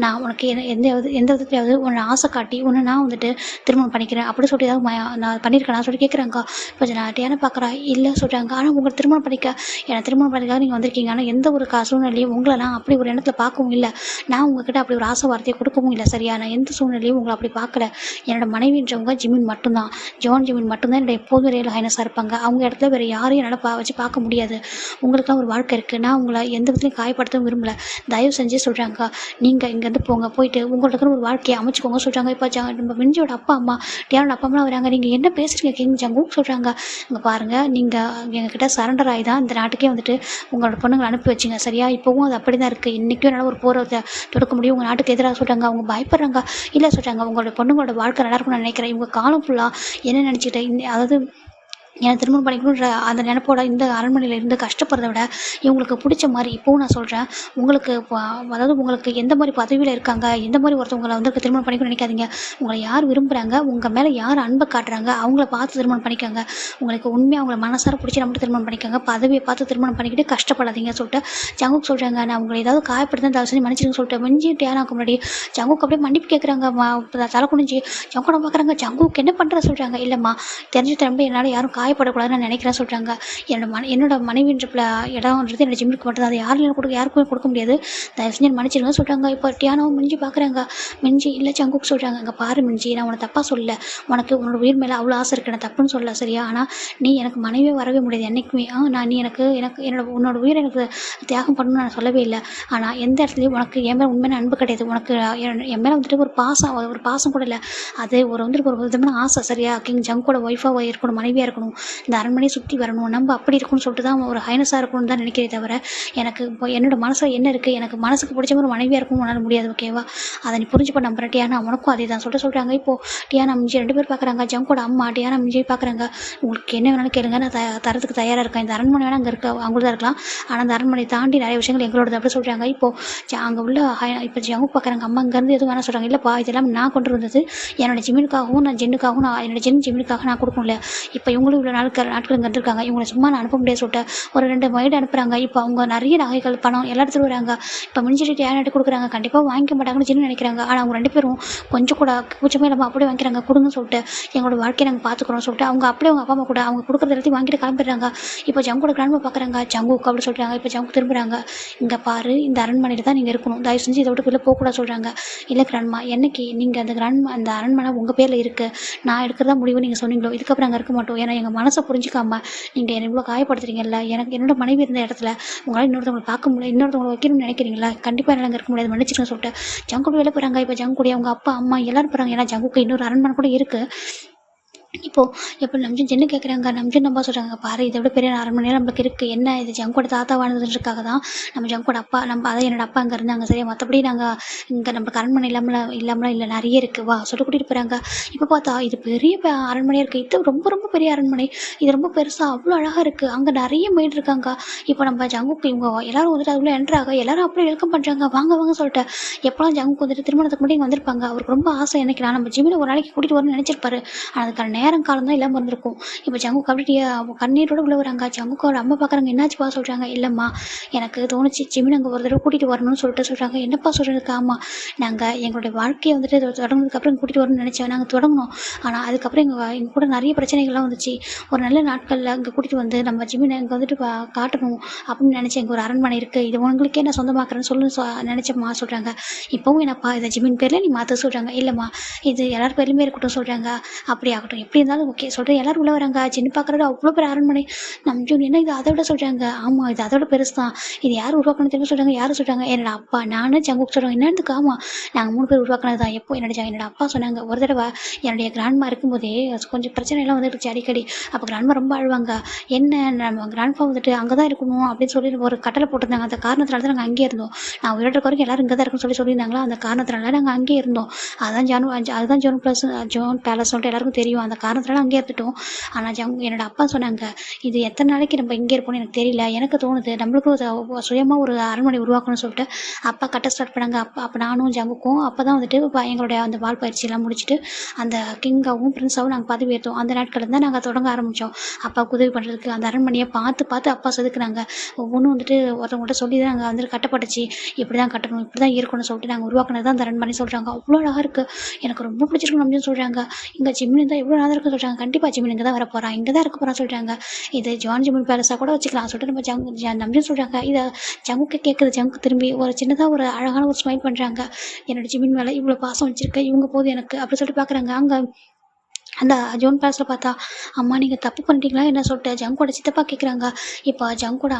நான் உனக்கு எந்த விதத்துலையாவது உன்னை ஆசை காட்டி உன்னை நான் வந்துட்டு திருமணம் பண்ணிக்கிறேன் அப்படி சொல்லி ஏதாவது நான் பண்ணியிருக்கேன் சொல்லி கேட்குறாங்க. இப்போ நான் டியானா பார்க்குறா. இல்லை சொல்கிறாங்க. ஆனால் உங்களை திருமணம் பண்ணிக்க என்னை திருமணம் பண்ணிக்காக நீங்கள் வந்திருக்கீங்க. ஆனால் எந்த ஒரு சூழ்நிலையும் உங்களை நான் அப்படி ஒரு இடத்துல பார்க்கவும் இல்லை, நான் உங்ககிட்ட அப்படி ஒரு ஆசை வார்த்தையை கொடுக்கவும் இல்லை, சரியா? நான் எந்த சூழ்நிலையும் உங்களை அப்படி பார்க்கல. என்னோட மனைவின்றவங்க ஜிமின் மட்டும்தான், ஜிமின் மட்டும்தான் என்னோட எப்போதும் ரியல் ஹைனஸாக இருப்பாங்க. அவங்க இடத்துல வேறு யாரையும் என்னால் வச்சு பார்க்க முடியாது. உங்களுக்குலாம் ஒரு வாழ்க்கை இருக்குது, நான் உங்களை எந்த விதத்துலையும் காயப்படுத்தவும் விரும்பலை. தயவு செஞ்சு சொல்கிறாங்க, நீங்கள் இங்கேருந்து போயிட்டு உங்களுக்கு ஒரு வாழ்க்கையை அமைச்சுக்கோங்க சொல்கிறாங்க. இப்போ நம்ம மிஞ்சியோட அப்பா அம்மா டியானோட அப்பா அம்மா வராங்க. நீங்கள் என்ன பேசுகிறீங்க கிங் ஜங்குக் சொல்கிறாங்க. இங்கே பாருங்கள், நீங்கள் எங்ககிட்ட சரண்டர் ஆகி தான் இந்த நாட்டுக்கே வந்துட்டு உங்களோட பொண்ணுங்களை அனுப்பி வச்சிங்க, சரியா? இப்போவும் அது அப்படி தான் இருக்குது. இன்றைக்கும் என்னால் ஒரு போரை தொடுக்க முடியும் உங்கள் நாட்டுக்கு எதிராக சொல்கிறாங்க. அவங்க பயப்படுறாங்க. இல்லை சொல்கிறாங்க, உங்களோட பொண்ணுங்களோட வாழ்க்கை நல்லா இருக்கும்னு நினைக்கிறேன். இவங்க காலம் ஃபுல்லாக என்ன நினச்சிக்கிட்டேன், அதாவது என்னை திருமணம் பண்ணிக்கணுன்ற அந்த நினைப்போட இந்த அரண்மனையில் இருந்து கஷ்டப்படுறத விட இவங்களுக்கு பிடிச்ச மாதிரி இப்போவும் நான் சொல்கிறேன், உங்களுக்கு அதாவது உங்களுக்கு எந்த மாதிரி பதவியில் இருக்காங்க, எந்த மாதிரி ஒருத்தவங்களை வந்து திருமணம் பண்ணிக்கணும்னு நினைக்காதீங்க. உங்களை யார் விரும்புகிறாங்க, உங்கள் மேலே யார் அன்பை காட்டுறாங்க, அவங்கள பார்த்து திருமணம் பண்ணிக்காங்க. உங்களுக்கு உண்மையாக அவங்கள மனசார பிடிச்சி நம்மளுக்கு திருமணம் பண்ணிக்காங்க. பதவியை பார்த்து திருமணம் பண்ணிக்கிட்டு கஷ்டப்படாதீங்க சொல்லிட்டு ஜங்குக் சொல்கிறாங்க. நான் உங்களை ஏதாவது காயப்படுத்த தயவு செஞ்சு மன்னிச்சிருங்க சொல்லிட்டு மிஞ்சி டியானாக்கு முன்னாடி ஜங்குக் அப்படியே மன்னிப்பு கேட்குறாங்க. தலை குனிஞ்சு ஜங்கோட பார்க்குறாங்க. ஜங்குக் என்ன பண்ணுற சொல்கிறாங்க. இல்லைம்மா, தெரிஞ்சு திரும்ப என்னால் யாரும் காயப்படக்கூடாதுன்னு நான் நினைக்கிறேன் சொல்கிறாங்க. என்னோட மனைவின்ற இடம்ன்றது என்னோட ஜிம்முக்கு மட்டும் தான், அது யாருக்குமே கொடுக்க முடியாது, தயவு செஞ்சு மன்னிச்சிருங்க சொல்கிறாங்க. இப்போ டியானாவும் மிஞ்சி பார்க்குறாங்க. மிஞ்சி இல்லை ஜங்குக் சொல்கிறாங்க, அங்கே பாரு மிஞ்சி, நான் உன்னை தப்பாக சொல்லலை, உனக்கு உன்னோட உயிர் மேலே அவ்வளோ ஆசை இருக்குது, நான் தப்புன்னு சொல்லலை, சரியா? ஆனால் நீ எனக்கு மனைவியே வரவே முடியாது என்றைக்குமே. நீ எனக்கு உன்னோட உயிரை எனக்கு தியாகம் பண்ணணும்னு நான் சொல்லவே இல்லை. ஆனால் எந்த இடத்துலையும் உனக்கு என் மேலே உண்மையான அன்பு கிடையாது. உனக்கு என் மேலே வந்துட்டு ஒரு பாசம் கூட இல்லை, அது வந்துட்டு ஒரு விதமான ஆசை, சரியா? கிங் ஜங்கோட ஒய்ஃபாக இருக்கணும், மனைவியாக இருக்கணும், இந்த அரண்மனையை சுற்றி வரணும், நம்ம அப்படி இருக்கணும்னு சொல்லிட்டு தான் ஒரு ஹைனஸாக இருக்கணும்னு தான் நினைக்கிறே தவிர எனக்கு இப்போ என்னோட மனசில் என்ன இருக்குது, எனக்கு மனசுக்கு பிடிச்ச ஒரு மனைவியாக இருக்கணும்னு உன்னால் முடியாது, ஓகேவா? அதை நீ புரிஞ்சுப்ப நம்புறேன். டியானா உனக்கும் அதே தான் சொல்கிறாங்க. இப்போது டியானா மிஞ்சி 2 பேர் பார்க்குறாங்க. ஜங்கோட அம்மா டியானா மிஞ்சி பார்க்குறாங்க. உங்களுக்கு என்ன வேணாலும் கேளுங்க, நான் தரத்துக்கு தயாராக இருக்கேன். இந்த அரண்மனை வேணால் அங்கே இருக்க அவங்களுக்கு தான் இருக்கலாம், ஆனால் அந்த அரண்மனை தாண்டி நிறைய விஷயங்கள் எங்களோட அப்படி சொல்கிறாங்க. இப்போது அங்கே உள்ள இப்போ ஜங்கு பார்க்குறாங்க. அம்மா இங்கேருந்து எதுவும் வேணால் சொல்கிறாங்க. இல்லைப்பா, இதெல்லாம் நான் கொண்டு வந்தது என்னோட ஜிம்முக்காகவும், நான் ஜென்னுக்காகவும், நான் என்னோட ஜிம்முக்காக நான் கொடுக்கணும்ல. இப்போ இவங்களும் இவ்வளோ நாட்கள் இங்கே இருந்திருக்காங்க, இவங்களை சும்மா நான் அனுப்ப முடியாது சொல்லிட்டு ஒரு 2 மைடு அனுப்புகிறாங்க. இப்போ அவங்க நிறைய நகைகள் பணம் எல்லாம் எடுத்துகிட்டு வராங்க. இப்போ மிஞ்சிட்டு யார்கிட்ட கொடுக்குறாங்க, கண்டிப்பாக வாங்கிக்க மாட்டாங்கன்னு ஜின்னு நினைக்கிறாங்க. ஆனால் அவங்க 2 பேரும் கொஞ்சம் கூட கூச்சமே இல்லாமல் அப்படியே வாங்கிக்கிறாங்க. கொடுங்கன்னு சொல்லிட்டு எங்களோட வாழ்க்கையை நாங்கள் பார்த்துக்குறோம் சொல்லிட்டு அவங்க அப்படியே அவங்க அப்பா அம்மா கூட அவங்க கொடுக்குறது எல்லாத்தையும் வாங்கிட்டு கிளம்பிடுறாங்க. இப்போ ஜங்கோட கிராண்ட்மா பார்க்குறாங்க, ஜங்குக்கு அப்படி சொல்கிறாங்க. இப்போ ஜங்கு திரும்புகிறாங்க, இங்கே பாரு இந்த அரண்மனையில் தான் நீங்கள் இருக்கணும், தயவு செஞ்சு இதை விட்டு வெளில போகக்கூடாது சொல்கிறாங்க. இல்லை கிராண்ட்மா, என்னைக்கு நீங்கள் அந்த அரண்மனை உங்கள் பேரில் இருக்குது, நான் எடுக்கிறதா முடிவு நீங்கள் சொன்னீங்களோ இதுக்கப்புறம் நாங்கள் இருக்க மாட்டோம். ஏன்னா எங்கள் மனசை புரிஞ்சிக்காம நீங்கள் என்னை இவ்வளோ காயப்படுத்துறீங்கல்ல, எனக்கு என்னோட மனைவி இருந்த இடத்துல உங்களால் இன்னொருத்தவங்களை பார்க்க முடியல, இன்னொருத்தவங்களை வைக்கணும்னு நினைக்கிறீங்களா, கண்டிப்பாக என்னால் அங்கே இருக்க முடியாது, மன்னிச்சுக்கன்னு சொல்லிட்டு ஜங்குடி வெளில போகிறாங்க. இப்போ ஜங்குடி அவங்க அப்பா அம்மா எல்லாரும் போகிறாங்க. ஏன்னா ஜங்குக்கு இன்னொரு அரண்மனை கூட இருக்குது. இப்போது எப்போ நம்ஜன் ஜென்னு கேட்குறாங்க. நம்ஜன் நம்ப சொல்கிறாங்க, பாரு இதை விட பெரிய அரண்மனையாக நம்மளுக்கு இருக்குது, என்ன இது ஜங்கோட தாத்தா வாழ்ந்ததுன்றதுக்காக தான் நம்ம ஜங்கோட அப்பா அதான் என்னோட அப்பா அங்கே இருந்தாங்க சரியா, மற்றபடி நாங்கள் இங்கே நம்மளுக்கு அரண்மனை இல்லாமலாம் இல்லை, நிறைய இருக்குது வா சொல்லி கூட்டிகிட்டு போகிறாங்க. இப்போ பார்த்தா இது பெரிய அரண்மனையாக இருக்குது, இது ரொம்ப ரொம்ப பெரிய அரண்மனை, இது ரொம்ப பெருசாக அவ்வளோ அழகாக இருக்குது, அங்கே நிறைய மெய்டு இருக்காங்க. இப்போ நம்ம ஜங்குக்கு இவங்க எல்லாரும் வந்துட்டு அதுக்குள்ளே என்ட்ராக எல்லாரும் அப்படியே வெல்கம் பண்ணுறாங்க, வாங்க வாங்க சொல்லிட்டு. எப்போலாம் ஜங்குக்கு வந்துட்டு திருமணத்துக்கு முன்னாடி இங்கே வந்திருப்பாங்க, அவருக்கு ரொம்ப ஆசை எனக்கு நான் நம்ம ஜிம்மில் ஒரு நாளைக்கு கூட்டிகிட்டு வரணும்னு நினச்சிருப்பாரு. ஆனால் அதுக்கான நேரம் காலம் தான் இல்லாமல் இருந்திருக்கும். இப்போ ஜங்குக்கு அப்படியே கண்ணீரோடு உள்ள வராங்க. ஜங்குக்கோட அம்மா பார்க்குறாங்க, என்னாச்சுப்பா சொல்கிறாங்க. இல்லைம்மா எனக்கு தோணுச்சு ஜிம்மின் அங்கே ஒரு தடவை கூட்டிகிட்டு வரணும்னு சொல்கிறாங்க. என்னப்பா சொல்கிறதுக்கு, ஆமாம் நாங்கள் எங்களுடைய வாழ்க்கையை வந்துட்டு தொடங்கினதுக்கப்புறம் கூட்டிகிட்டு வரணும்னு நினச்சேன், நாங்கள் தொடங்கணும். ஆனால் அதுக்கப்புறம் எங்கள் கூட நிறைய பிரச்சனைகள்லாம் வந்துச்சு, ஒரு நல்ல நாட்களில் இங்கே கூட்டிகிட்டு வந்து நம்ம ஜிம்மினை இங்கே வந்துட்டு காட்டணும் அப்படின்னு நினச்சேன். இங்கே ஒரு அரண்மனை இருக்குது, இது உங்களுக்கே நான் சொந்தமாக்குறேன்னு நினச்சம்மா சொல்கிறாங்க. இப்போவும் என்னப்பா இதை ஜிம்மின் பேரில் நீ மாற்ற சொல்கிறாங்க. இல்லைம்மா இது எல்லார் பேர்லையுமே இருக்கட்டும் சொல்கிறாங்க. அப்படி ஆகட்டும், எப்படி இருந்தாலும் ஓகே சொல்கிறேன். எல்லோரும் உள்ளே வராங்க. ஜின்னு பார்க்குறது அவ்வளோ பெரிய அரண்மனை. நம்ம என்ன இது அதை விட சொல்கிறாங்க. ஆமாம் இது அதோட பெருசு தான், இது யார் உருவாக்கணும் தெரியும் சொல்கிறாங்க. யாரும் சொல்கிறாங்க, என்னோட அப்பா நானும் ஜங்குக்கு சொல்கிறோம். என்னதுக்கு, ஆமாம் நாங்கள் 3 பேர் உருவாக்கினது தான். எப்போ என்னோட அப்பா சொன்னாங்க, ஒரு தடவை என்னுடைய கிராண்ட்மா இருக்கும்போதே கொஞ்சம் பிரச்சனைலாம் வந்துருச்சு அடிக்கடி. அப்போ கிராண்ட்மா ரொம்ப அழுவாங்க. என்ன நம்ம கிராண்ட்மா வந்துட்டு அங்கே தான் இருக்கணும் அப்படின்னு சொல்லி ஒரு கட்டளை போட்டிருந்தாங்க. அந்த காரணத்தினால தான் நாங்கள் அங்கேயே இருந்தோம். நான் உயிரோட வரைக்கும் எல்லாரும் இங்கே தான் இருக்குன்னு சொல்லியிருந்தாங்களா, அந்த காரணத்தினால நாங்கள் அங்கேயே இருந்தோம். அதுதான் ஜோன் பேலஸ் சொல்லிட்டு எல்லாருக்கும் தெரியும். அந்த காரணத்தினால அங்கேயே இருந்துட்டோம். ஆனால் என்னோட அப்பா சொன்னாங்க, இது எத்தனை நாளைக்கு நம்ம இங்கே இருப்போம்னு எனக்கு தெரியல, எனக்கு தோணுது நம்மளுக்கும் சுயமாக ஒரு அரண்மனை உருவாக்கணும்னு சொல்லிட்டு அப்பா கட்ட ஸ்டார்ட் பண்ணாங்க. அப்போ நானும் ஜங்குக்கும் அப்போ தான் வந்துட்டு எங்களுடைய அந்த வால் பயிற்சியெல்லாம் முடிச்சுட்டு அந்த கிங்காகவும் பிரின்ஸாகவும் நாங்கள் பதவி ஏற்றோம். அந்த நாட்களில் தான் நாங்கள் தொடங்க ஆரம்பித்தோம். அப்பாவுக்கு உதவி பண்ணுறதுக்கு அந்த அரண்மனையை பார்த்து அப்பா செதுக்குனாங்க. ஒவ்வொன்றும் வந்துட்டு ஒருத்தவங்கள்ட்ட சொல்லி தான் நாங்கள் வந்துட்டு கட்டப்பட்டுச்சு, இப்படி தான் கட்டணும், இப்படி தான் இருக்கணும்னு சொல்லிட்டு நாங்கள் உருவாக்குனது தான் அந்த அரண்மனை சொல்கிறாங்க. அவ்வளோ அழகாக இருக்குது, எனக்கு ரொம்ப பிடிச்சிருக்கும் அப்படின்னு சொல்கிறாங்க. இங்கே ஜிம்மின் தான் எவ்வளோ நல்லா இருக்குன்னு சொல்கிறாங்க. கண்டிப்பாக ஜிம்மின் இங்கே தான் வர போகிறான், இங்கே தான் இருக்க போகிறான்னு சொல்கிறாங்க. இது ஜிம்மின் பேலஸாக கூட வச்சுக்கலாம் சொல்லிட்டு நம்ம நம்பியும் சொல்கிறாங்க. இதை ஜங்குக்கு கேட்குது. ஜங்குக்கு திரும்பி ஒரு சின்னதாக ஒரு அழகான ஒரு ஸ்மைல் பண்ணுறாங்க. என்னோட ஜிம்மின் மேலே இவ்வளோ பாசம் வச்சுருக்கேன், இவங்க போது எனக்கு அப்படி சொல்லிட்டு பார்க்குறாங்க. அங்கே அந்த ஜோன் பேலஸில் பார்த்தா, அம்மா நீங்கள் தப்பு பண்ணிட்டீங்களா என்ன சொல்லிட்டு ஜங்கோட சித்தப்பா கேட்குறாங்க. இப்போ ஜங்கோட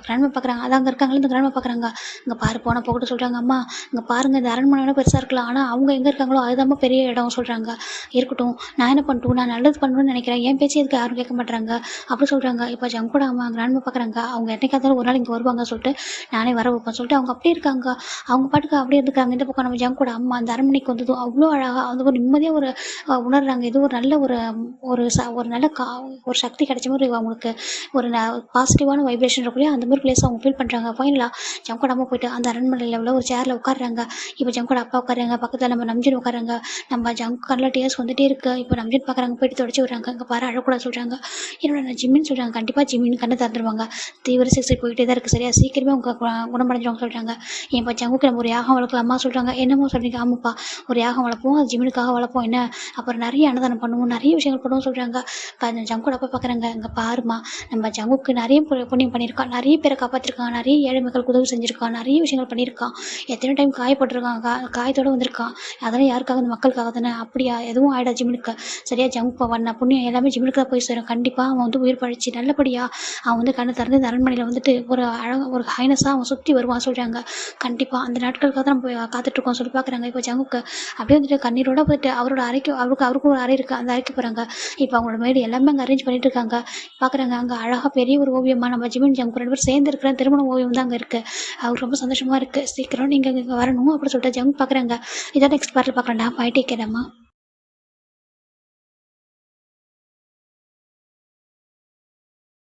கிராண்ட்மா பார்க்குறாங்க. அது அங்கே இருக்காங்களே இந்த கிராண்ட்மா பார்க்குறாங்க. இங்கே பாரு போன போகட்டு சொல்கிறாங்க. அம்மா இங்கே பாருங்கள், இந்த அரண்மனை பெருசாக இருக்கலாம், ஆனால் அவங்க எங்கே இருக்காங்களோ அதுதான் பெரிய இடம் சொல்கிறாங்க. இருக்கட்டும், நான் என்ன பண்ணட்டும், நான் நல்லது பண்ணணும்னு நினைக்கிறேன், என் பேச்சு எதுக்கு யாரும் கேட்க மாட்டாங்க அப்படி சொல்கிறாங்க. இப்போ ஜங்கோட அம்மா கிராண்ட்மா பார்க்குறாங்க. அவங்க என்னைக்காவது ஒரு நாள் இங்கே வருவாங்க சொல்லிட்டு நானே வர வைப்பேன் சொல்லிட்டு அவங்க அப்படியே இருக்காங்க. அவங்க பாட்டுக்கு அப்படியே இருந்துக்காங்க. இந்த பக்கம் நம்ம ஜங்கோட அம்மா அந்த அரண்மனைக்கு வந்ததும் அவ்வளோ அழகாக வந்து ஒரு நிம்மதியாக ஒரு உணர்றாங்க. இது ஒரு நல்ல ஒரு நல்ல ஒரு சக்தி கிடைச்ச மாதிரி அவங்களுக்கு ஒரு பாசிட்டிவான வைப்ரேஷன் இருக்கக்கூடிய அந்த மாதிரி பிளேஸ் அவங்க ஃபீல் பண்ணுறாங்க. ஃபைனலாக ஜங்கோட அம்மா போயிட்டு அந்த அரண்மனையில் உள்ள ஒரு சேரில் உட்காடுறாங்க. இப்போ ஜங்கோட அப்பா உட்காருங்க, பக்கத்தில் நம்ம நம்ஜின் உட்காருங்க. நம்ம ஜங்கு கண்ணில் டேர்ஸ் வந்துட்டே இருக்குது. இப்போ நம்ஜின் பார்க்குறாங்க, போயிட்டு தொடச்சி விட்றாங்க. இங்கே பாரு அழக்கூடாது சொல்கிறாங்க. என்னோட ஜிம்மின்னு சொல்கிறாங்க. கண்டிப்பாக ஜிம்மின்னு கண்ணை திறந்துருவாங்க. தீவிர சிகிச்சை போயிட்டே தான் இருக்குது, சரியா சீக்கிரமே உங்கள் குணமடைஞ்சிருவாங்க சொல்கிறாங்க. என் ஜங்குக்கு நம்ம ஒரு யாகம் வளர்க்கலாமா சொல்கிறாங்க. என்னமோ சொல்கிறீங்க. ஆமாப்பா ஒரு யாகம் வளர்ப்போம், அது ஜிம்மினுக்காக வளர்ப்போம், என்ன அப்புறம் நிறைய அன்னதானம் பண்ணுவோம், நிறைய விஷயங்கள் பண்ணுவோம் சொல்கிறாங்க. ஜங்கோட அப்பா பார்க்குறாங்க. இங்கே பாருமா நம்ம ஜங்குக்கு நிறைய புண்ணியம் பண்ணியிருக்கான், நிறைய பேரை காப்பாற்றிருக்கான், நிறைய ஏழை மக்களுக்கு உதவி செஞ்சுருக்கான், நிறைய விஷயங்கள் பண்ணியிருக்கான், எத்தனை டைம் காயப்பட்டிருக்கான், காயத்தோடு வந்திருக்கான். அதெல்லாம் யாருக்காக, அந்த மக்களுக்காக தானே. அப்படியா எதுவும் ஆகிடா ஜிம்மினுக்கு, சரியா ஜங்கு பண்ண புண்ணியம் எல்லாமே ஜிம்மினுக்கு தான் போய் சேரும். கண்டிப்பாக அவன் வந்து உயிர் பழிச்சு நல்லபடியாக அவன் வந்து கண்ணை திறந்து இந்த அரண்மனையில் வந்துட்டு ஒரு அழகாக ஒரு ஹைனஸாக அவன் சுற்றி வருவான் சொல்கிறாங்க. கண்டிப்பாக அந்த நாட்களுக்காக தான் போய் காத்துட்ருக்கோம் சொல்லி பார்க்குறாங்க. இப்போ ஜங்குக்கு அப்படியே வந்துட்டு கண்ணீரோட போயிட்டு அவரோட அறைக்கு அவருக்கும் ஒரு அறை இருக்குது, அந்த அறைக்கு போகிறாங்க. இப்போ அவங்களோட மேடு எல்லாமே அங்கே அரேஞ்ச் பண்ணிட்டு இருக்காங்க. பார்க்குறாங்க அங்கே அழகாக பெரிய ஒரு ஓவியமாக நம்ம ஜிம்மின் ஜங்கு 2 பேர் சேர்ந்து இருக்கிற திருமண ஓவியம் தான் அங்கே இருக்குது. அவருக்கு ரொம்ப சந்தோஷமாக இருக்குது. சீக்கிரம் நீங்கள் இங்கே வரணும் அப்படி சொல்லிட்டு ஜங்கு பார்க்குறாங்க. இதான் நெக்ஸ்ட் பார்ட்டில் பார்க்குறேன்டா. Bye take கேடாமா.